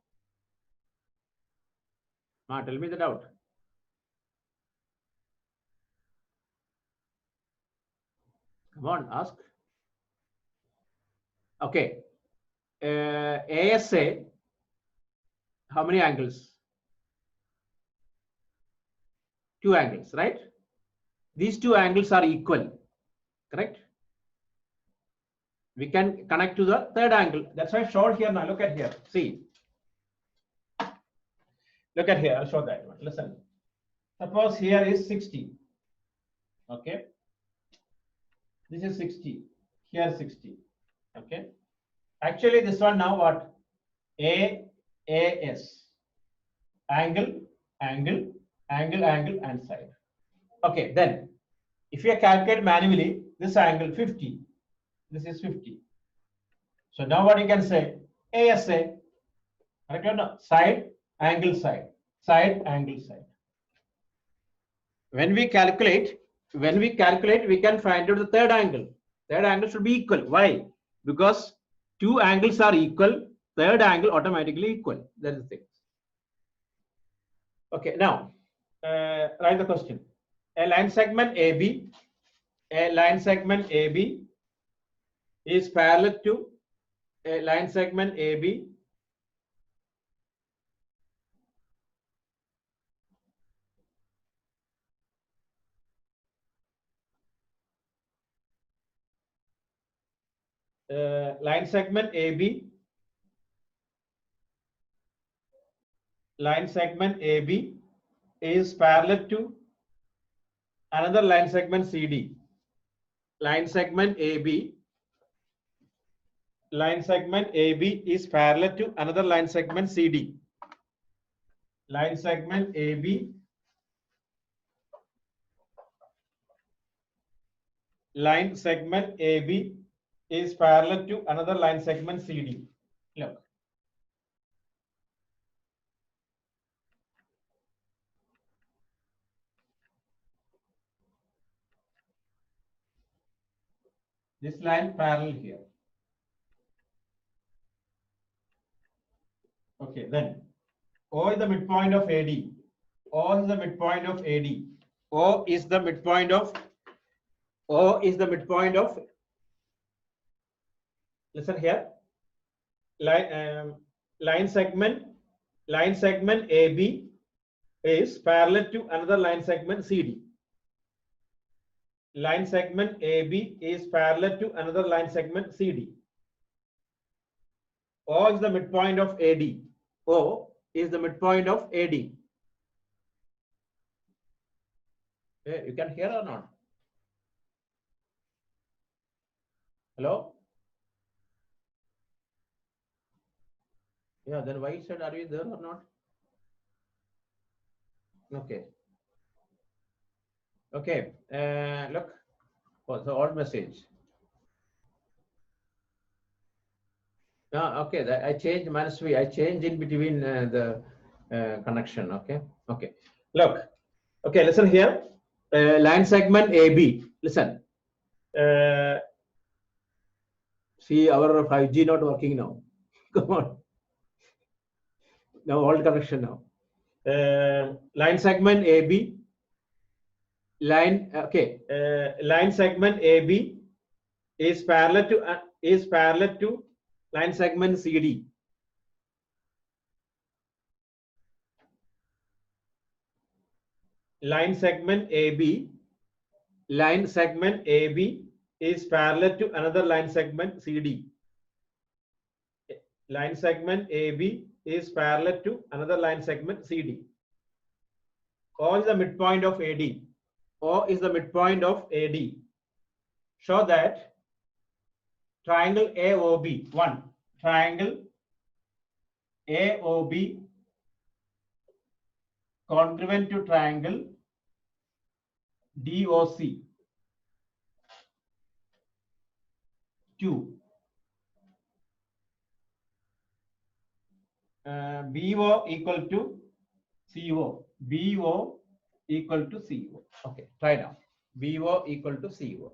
Tell me the doubt. Come on, ask. Okay. ASA. How many angles? Two angles, right? These two angles are equal, correct? We can connect to the third angle. That's why I showed here now. Look at here. See. Look at here. I'll show that one. Listen. Suppose here is 60. Okay. This is 60. Here 60. Okay. Actually, this one now what? AS. Angle, and side. Okay. Then, if you calculate manually, this angle 50. This is 50. So now what you can say? ASA. Correct or no? Side, angle, side. Side, angle, side. When we calculate, we can find out the third angle. Third angle should be equal. Why? Because two angles are equal. Third angle automatically equal. That is the thing. Okay, now write the question. A line segment AB, is parallel to a line segment AB line segment AB is parallel to another line segment CD. Line segment AB is parallel to another line segment CD. Line segment AB is parallel to another line segment CD. Look. This line parallel here. Okay, then O is the midpoint of AD. O is the midpoint of AD. O is the midpoint of listen here. Line segment AB is parallel to another line segment CD. Line segment AB is parallel to another line segment CD. O is the midpoint of AD. O is the midpoint of AD. You can hear or not? Hello? Yeah, then why said are we there or not? Okay. Okay. Look, what's the old message? Okay. I changed Manasvi. I changed in between the connection. Okay. Okay. Look. Okay. Listen here. Line segment AB. Listen. See our 5G not working now. Come on. Now old connection now. Line segment AB. Line segment AB is parallel to line segment CD. Line segment AB is parallel to another line segment CD. Line segment AB is parallel to another line segment CD. O is the midpoint of AD. O is the midpoint of AD. Show that triangle AOB, triangle AOB congruent to triangle DOC. 2. BO equal to CO. BO equal to CO. Okay, try now. BO equal to CO.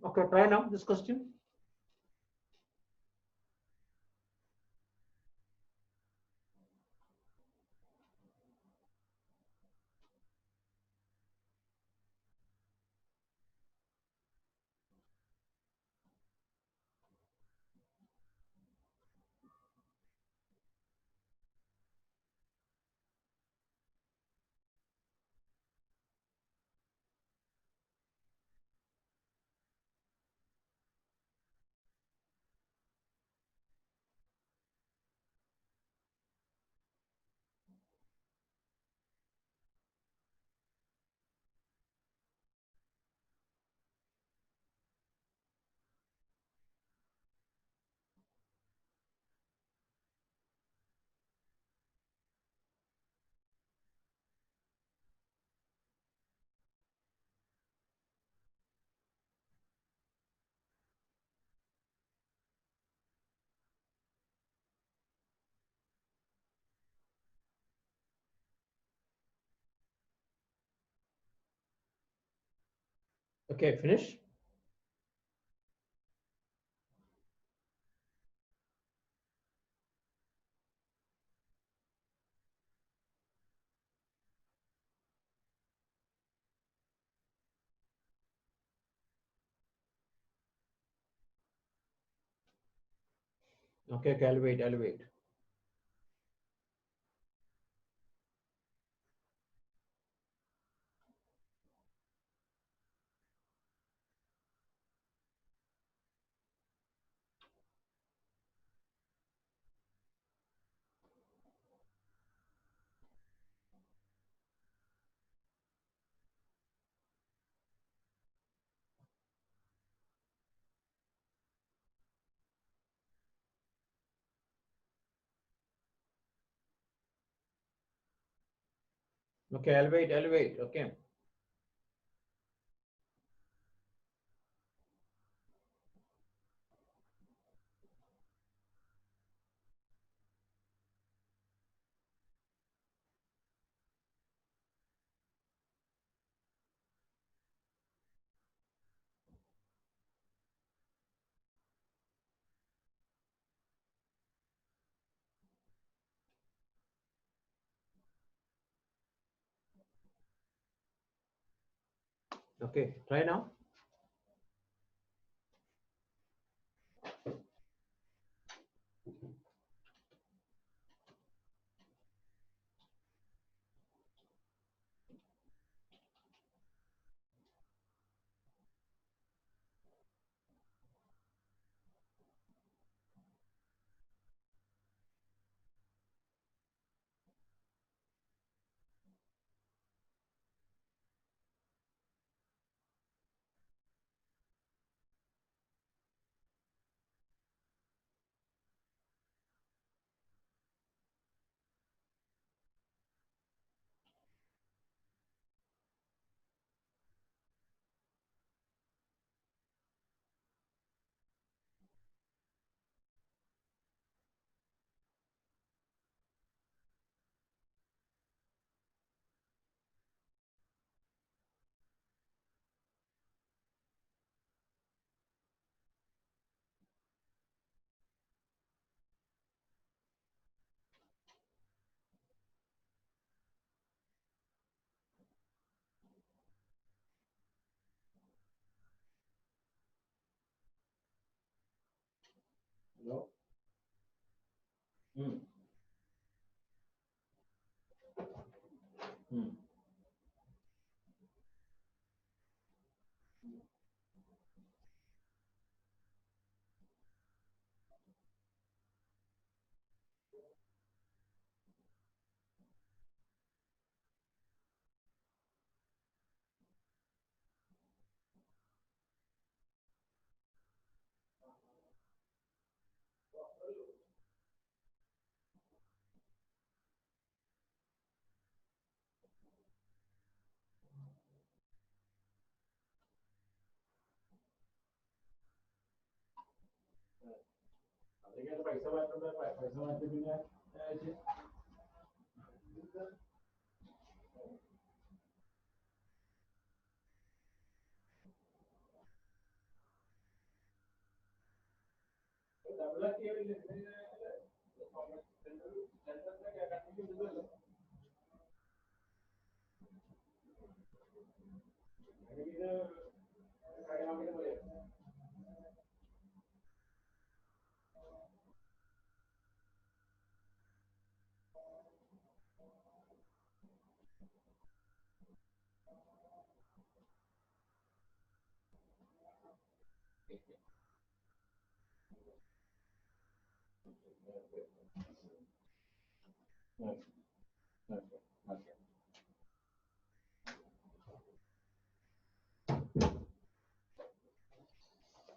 Okay, try now this question. Okay, finish. Okay, I'll wait. I'll wait. Okay, I'll wait. I'll wait. Okay. Okay, try now. No. Hmm. Hmm.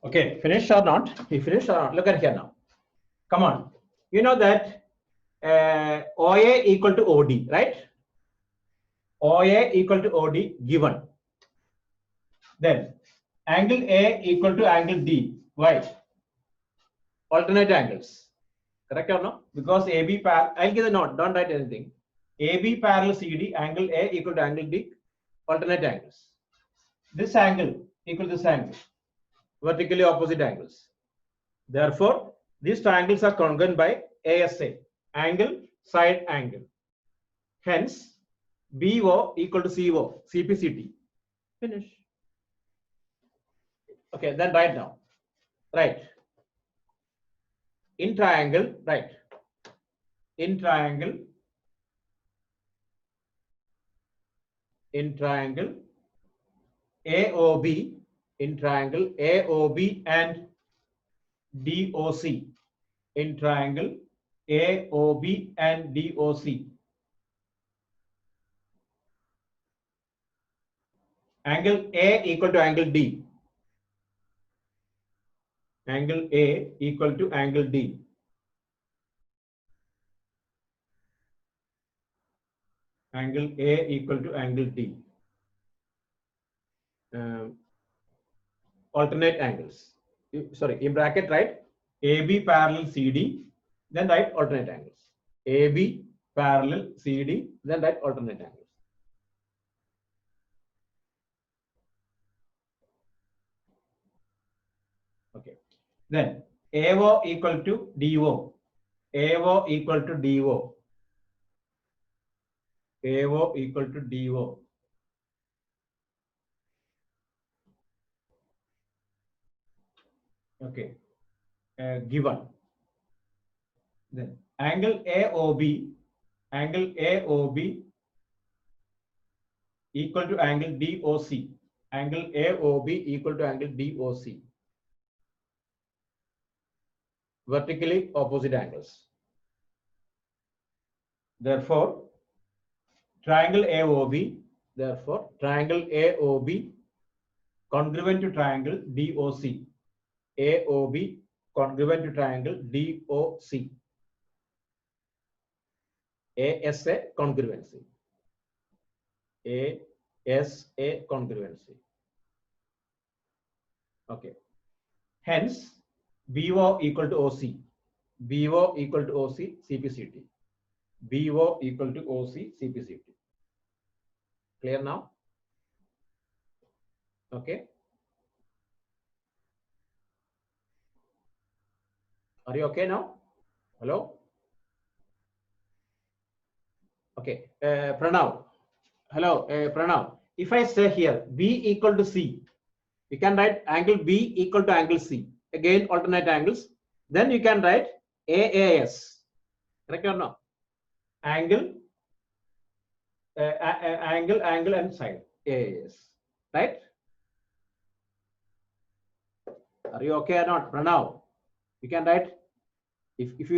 Okay, finish or not? He finished or not? Look at here now. Come on. You know that OA equal to OD, right? OA equal to OD given. Then angle A equal to angle D. Why? Alternate angles. Correct or no? Because AB parallel, I'll give the note, don't write anything. AB parallel CD, angle A equal to angle D, alternate angles. This angle equal to this angle, vertically opposite angles. Therefore, these triangles are congruent by ASA, angle, side angle. Hence, BO equal to CO, CPCT. Finish. Okay, then write now. Right. In triangle, right. In triangle, AOB, in triangle AOB and DOC, in triangle AOB and DOC. Angle A equal to angle D. Angle A equal to angle D. Angle A equal to angle D. Alternate angles. Sorry, in bracket write AB parallel CD, then write alternate angles. AB parallel CD, then write alternate angles. Okay. Then AO equal to DO. AO equal to DO. AO equal to DO. Okay. Given. Then angle AOB equal to angle DOC. Angle AOB equal to angle DOC. Vertically opposite angles. Therefore, triangle AOB congruent to triangle DOC. AOB congruent to triangle DOC. ASA congruency. ASA congruency. Okay. Hence, BO equal to OC. BO equal to OC CPCT. BO equal to OC CPCT. Clear now? Okay. Are you okay now? Hello? Okay. Pranav. Hello, Pranav. If I say here B equal to C, you can write angle B equal to angle C. Again, alternate angles. Then you can write AAS. Correct or no? Angle, angle, and side. AAS. Right? Are you okay or not, Pranav? You can write if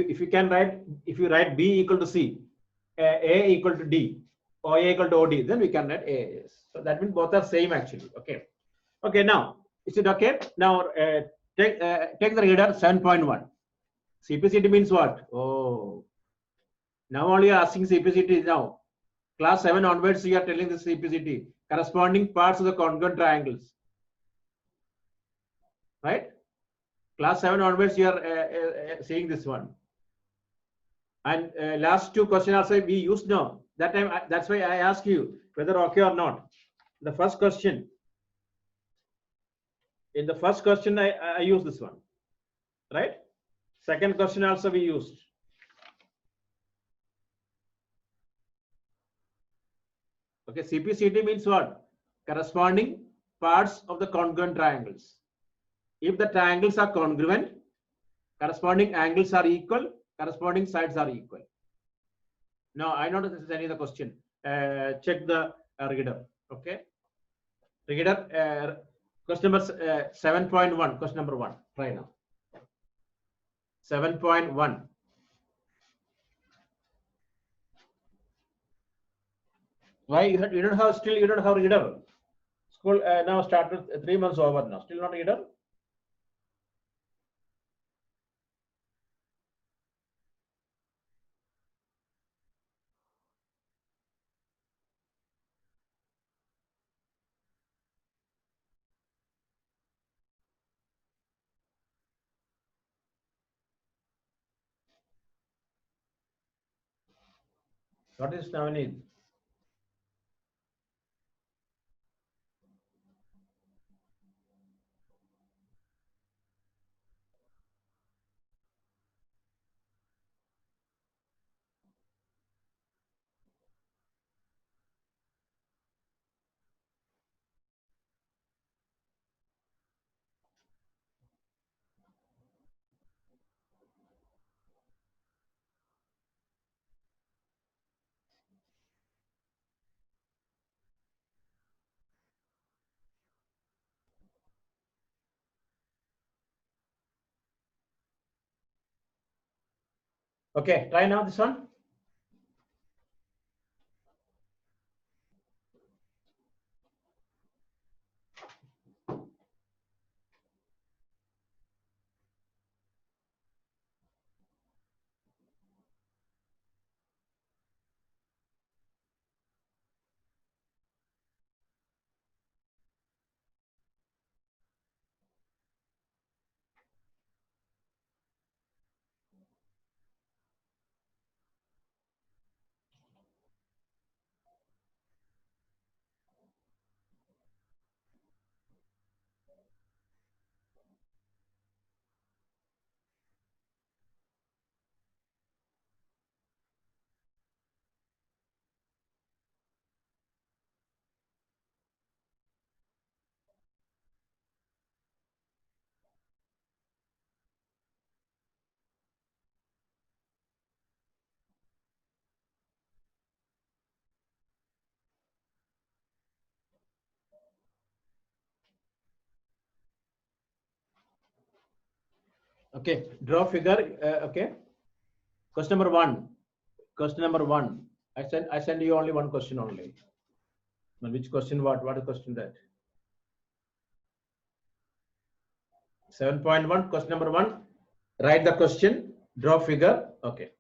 you write B equal to C, A equal to D, or A equal to OD, then we can write AAS. So that means both are same actually. Okay. Okay. Now is it okay? Now take the reader 7.1. CPCT means what? Oh, now only asking CPCT now. Class 7 onwards, you are telling the CPCT corresponding parts of the congruent triangles. Right? Class 7 onwards, you are seeing this one. And last two questions also we used now. That time, that's why I ask you whether okay or not. The first question. In the first question, I use this one. Right? Second question also we used. Okay, CPCT means what? Corresponding parts of the congruent triangles. If the triangles are congruent, corresponding angles are equal, corresponding sides are equal. Now, I know this is any other question. Check the reader. Okay. Reader, question number 7.1, question number 1. Try now. 7.1. Why you don't have still you don't have reader? School now started 3 months over now. Still not reader? What is Navneet? Okay, try now this one. Okay, draw figure. Okay, question number one. Question number one. I send you only one question only. Now, which question? What is question that? 7.1. Question number one. Write the question. Draw figure. Okay.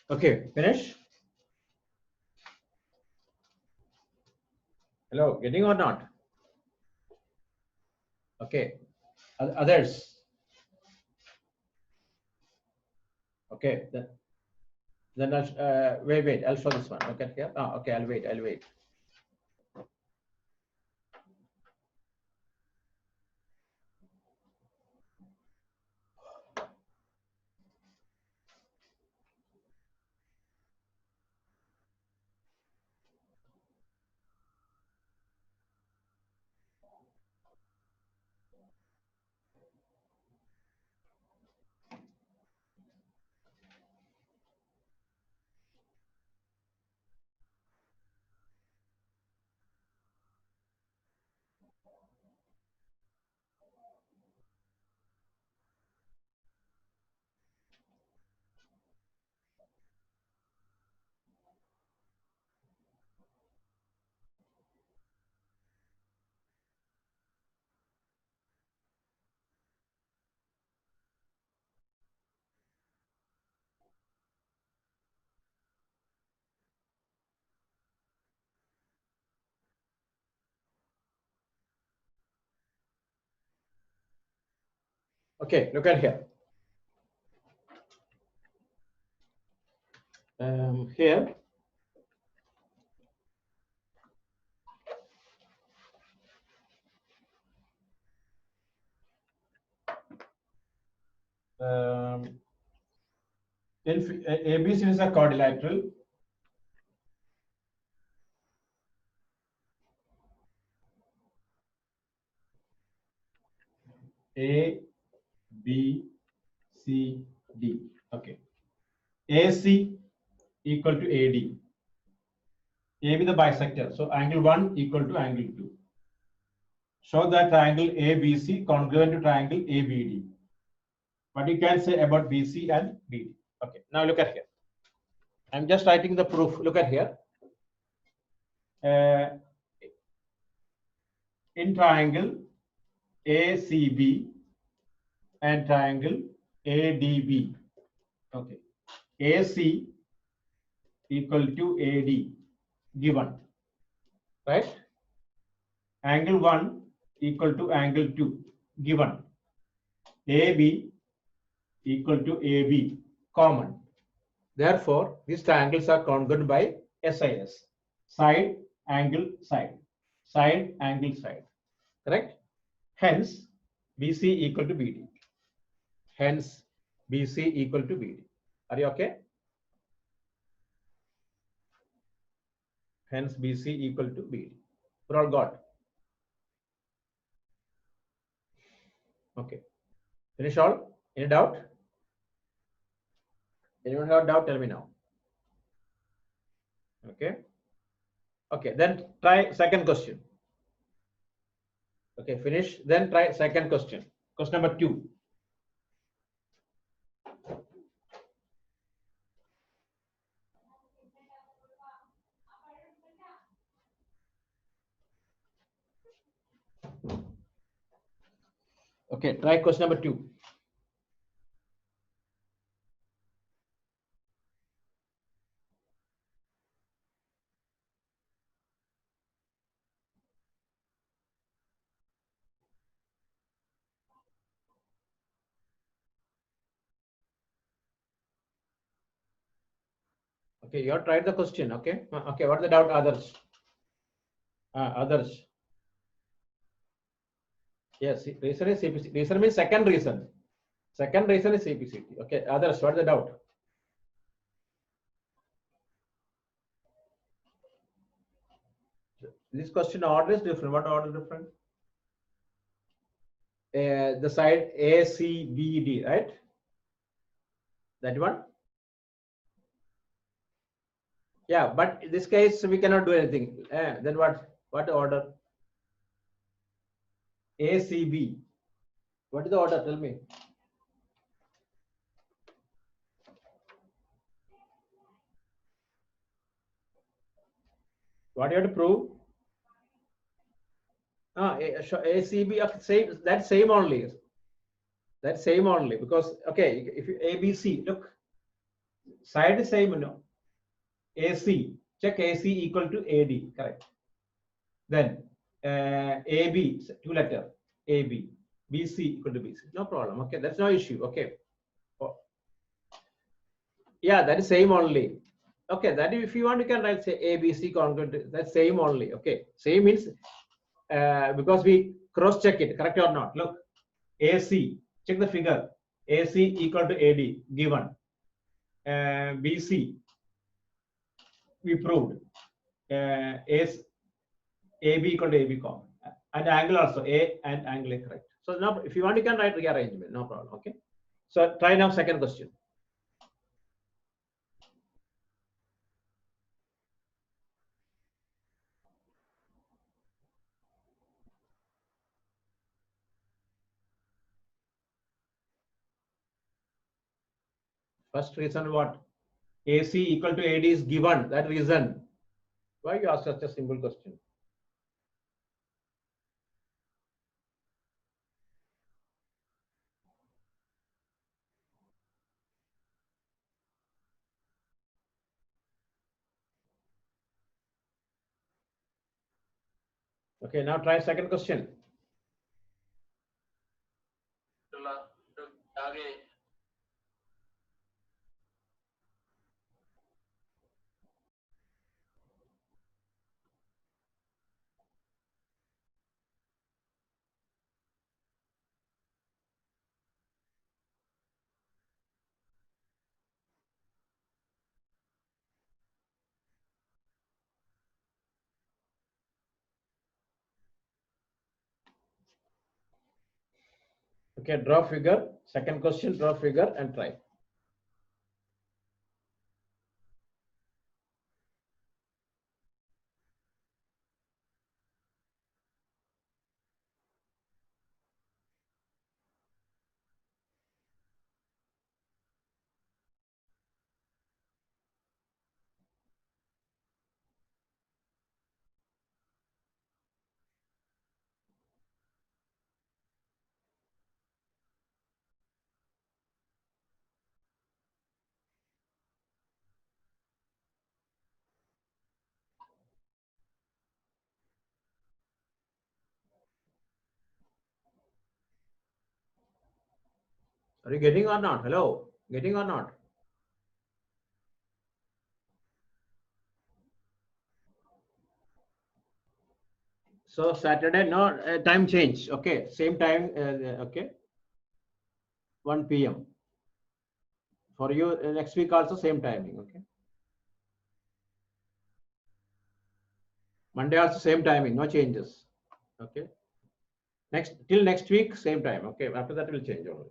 Okay, finish. Hello, getting or not? Okay. Others. Okay. Then wait. I'll show this one. Okay. Yeah. Okay. I'll wait. Okay. Look at here. Here. ABC is a quadrilateral. A, B, C, D. Okay. AC equal to AD. AB the bisector. So angle 1 equal to angle 2. Show that triangle ABC congruent to triangle ABD. What you can say about BC and BD? Okay. Now look at here. I'm just writing the proof. Look at here. In triangle ACB and triangle ADB. Okay. AC equal to AD given. Right? Angle 1 equal to angle 2 given. AB equal to AB common. Therefore, these triangles are congruent by SIS. Side, angle, side. Side, angle, side. Correct? Hence, BC equal to BD. Hence, BC equal to BD. Are you okay? Hence, BC equal to BD. We're all got. Okay. Finish all? Any doubt? Anyone have a doubt? Tell me now. Okay. Okay. Then try second question. Okay. Finish. Then try second question. Question number 2. Okay. Try question number 2. Okay, you have tried the question. Okay. Okay. What's the doubt? Others. Others. Yes. Reason is CPC. Reason means second reason. Second reason is CPCT. Okay. Others. What's the doubt? This question order is different. What order different? The side ACBD, right? That one. Yeah, but in this case we cannot do anything. Then what? What order? ACB. What is the order? Tell me. What you have to prove? ACB. Okay, same. That same only. That same only because okay. If you ABC, look, side is same. No. AC. Check AC equal to AD. Correct. Then AB, 2 letter AB. BC equal to BC. No problem. Okay, that's no issue. Okay. Oh, yeah, that is same only. Okay, that if you want, you can write say ABC congruent. That's same only. Okay, same means because we cross check it, correct or not. Look, AC. Check the figure. AC equal to AD given. BC we proved. AB equal to AB common. And angle also A and angle A correct. So now if you want, you can write rearrangement, no problem. Okay. So try now second question. First reason what? AC equal to AD is given. That reason. Why you ask such a simple question? Okay, now try second question. Okay, draw figure. Second question, draw figure and try. Are you getting or not? Hello, getting or not? So Saturday, no time change. Okay, same time. Okay, 1 p.m. For you next week also same timing. Okay, Monday also same timing. No changes. Okay, till next week same time. Okay, after that will change only.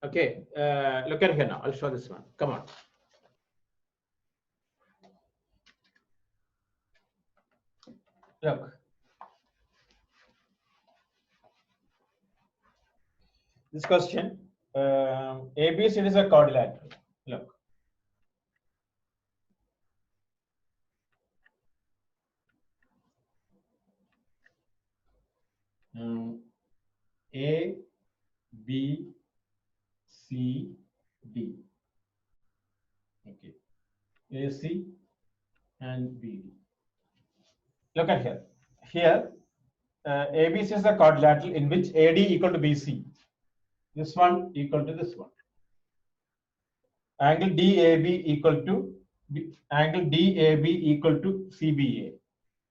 Okay, look at here now. I'll show this one. Come on. Look. This question, ABC is a quadrilateral. Look. A, B, C, D. Okay. AC and BD. Look at here. Here, ABC is a quadrilateral in which AD equal to BC. This one equal to this one. Angle DAB equal to angle DAB equal to CBA.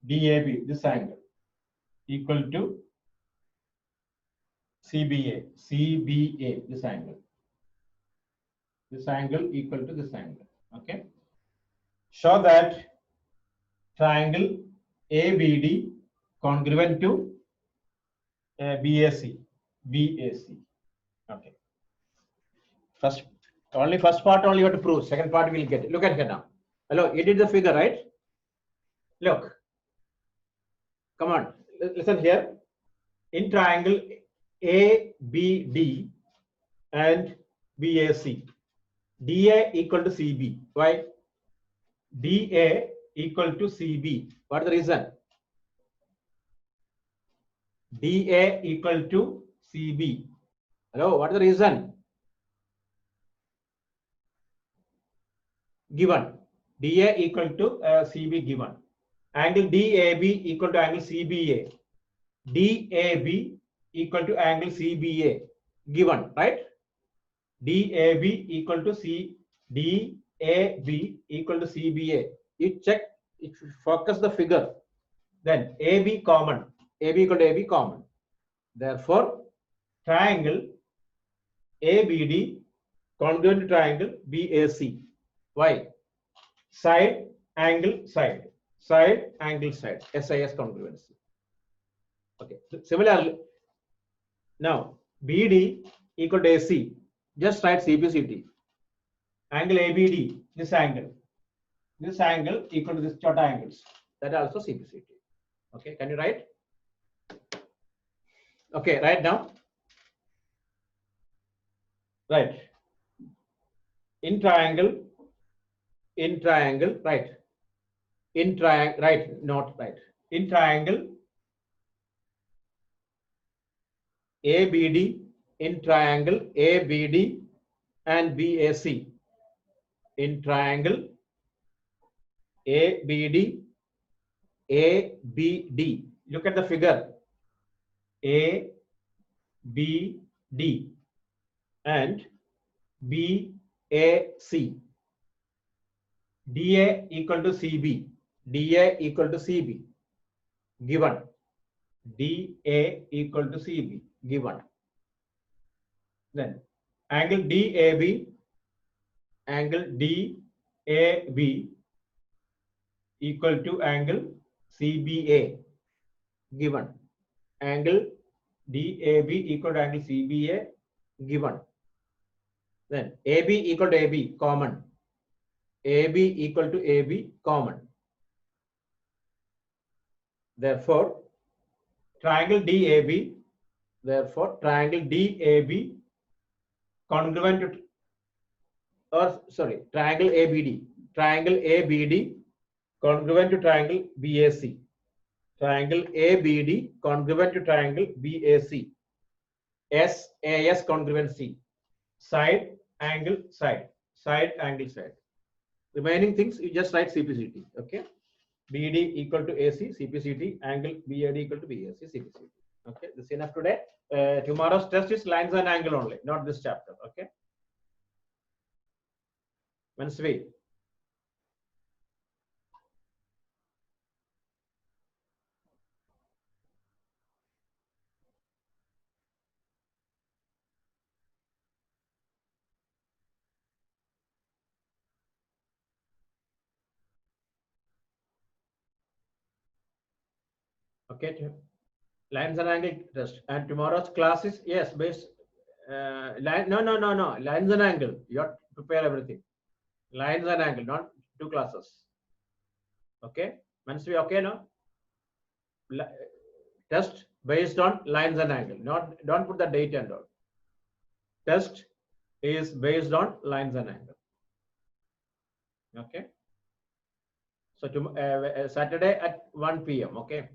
DAB, this angle, equal to CBA, this angle. This angle equal to this angle. Okay. Show that triangle ABD congruent to BAC. Okay. First part only you have to prove. Second part we'll get it. Look at here now. Hello, you did the figure, right? Look. Come on. Listen here. In triangle ABD and BAC, DA equal to CB. Why? DA equal to CB. What is the reason? DA equal to CB. Hello, what is the reason? Given. DA equal to CB given. Angle DAB equal to angle CBA. DAB equal to angle CBA. Given, right? DAB equal to DAB equal to CBA. You check, if you focus the figure, then AB common. AB equal to AB common. Therefore, triangle ABD congruent to triangle BAC. Why? Side, angle, side. Side, angle, side. SIS congruency. Okay. Similarly, now BD equal to AC. Just write CBCT. Angle ABD, this angle. This angle equal to this short angles. That also CBCT. Okay, can you write? Okay, write now. Right. In triangle, right. In triangle, right, not right. In triangle ABD in triangle ABD and BAC in triangle ABD ABD. Look at the figure ABD and BAC. DA equal to CB. DA equal to CB. Given. DA equal to CB. Given. Then angle DAB. Angle DAB equal to angle CBA. Given. Angle DAB equal to angle CBA. Given. Then AB equal to AB. Common. AB equal to AB. Common. Therefore, triangle DAB, therefore, triangle DAB congruent to, triangle ABD. Triangle ABD congruent to triangle BAC. Triangle ABD congruent to triangle BAC. SAS congruency. Side, angle, side. Side, angle, side. Remaining things, you just write CPCT. Okay. BD equal to AC, CPCT, angle BAD equal to BAC, CPCT. Okay, this is enough today. Tomorrow's test is lines and angle only, not this chapter. Okay. Manasvi. Okay, lines and angle test. And tomorrow's class is, yes, based line. No. Lines and angle. You have to prepare everything. Lines and angle, not two classes. Okay, Manasvi, okay, no? Test based on lines and angle. Don't put the date and all. Test is based on lines and angle. Okay. So Saturday at 1 p.m. Okay.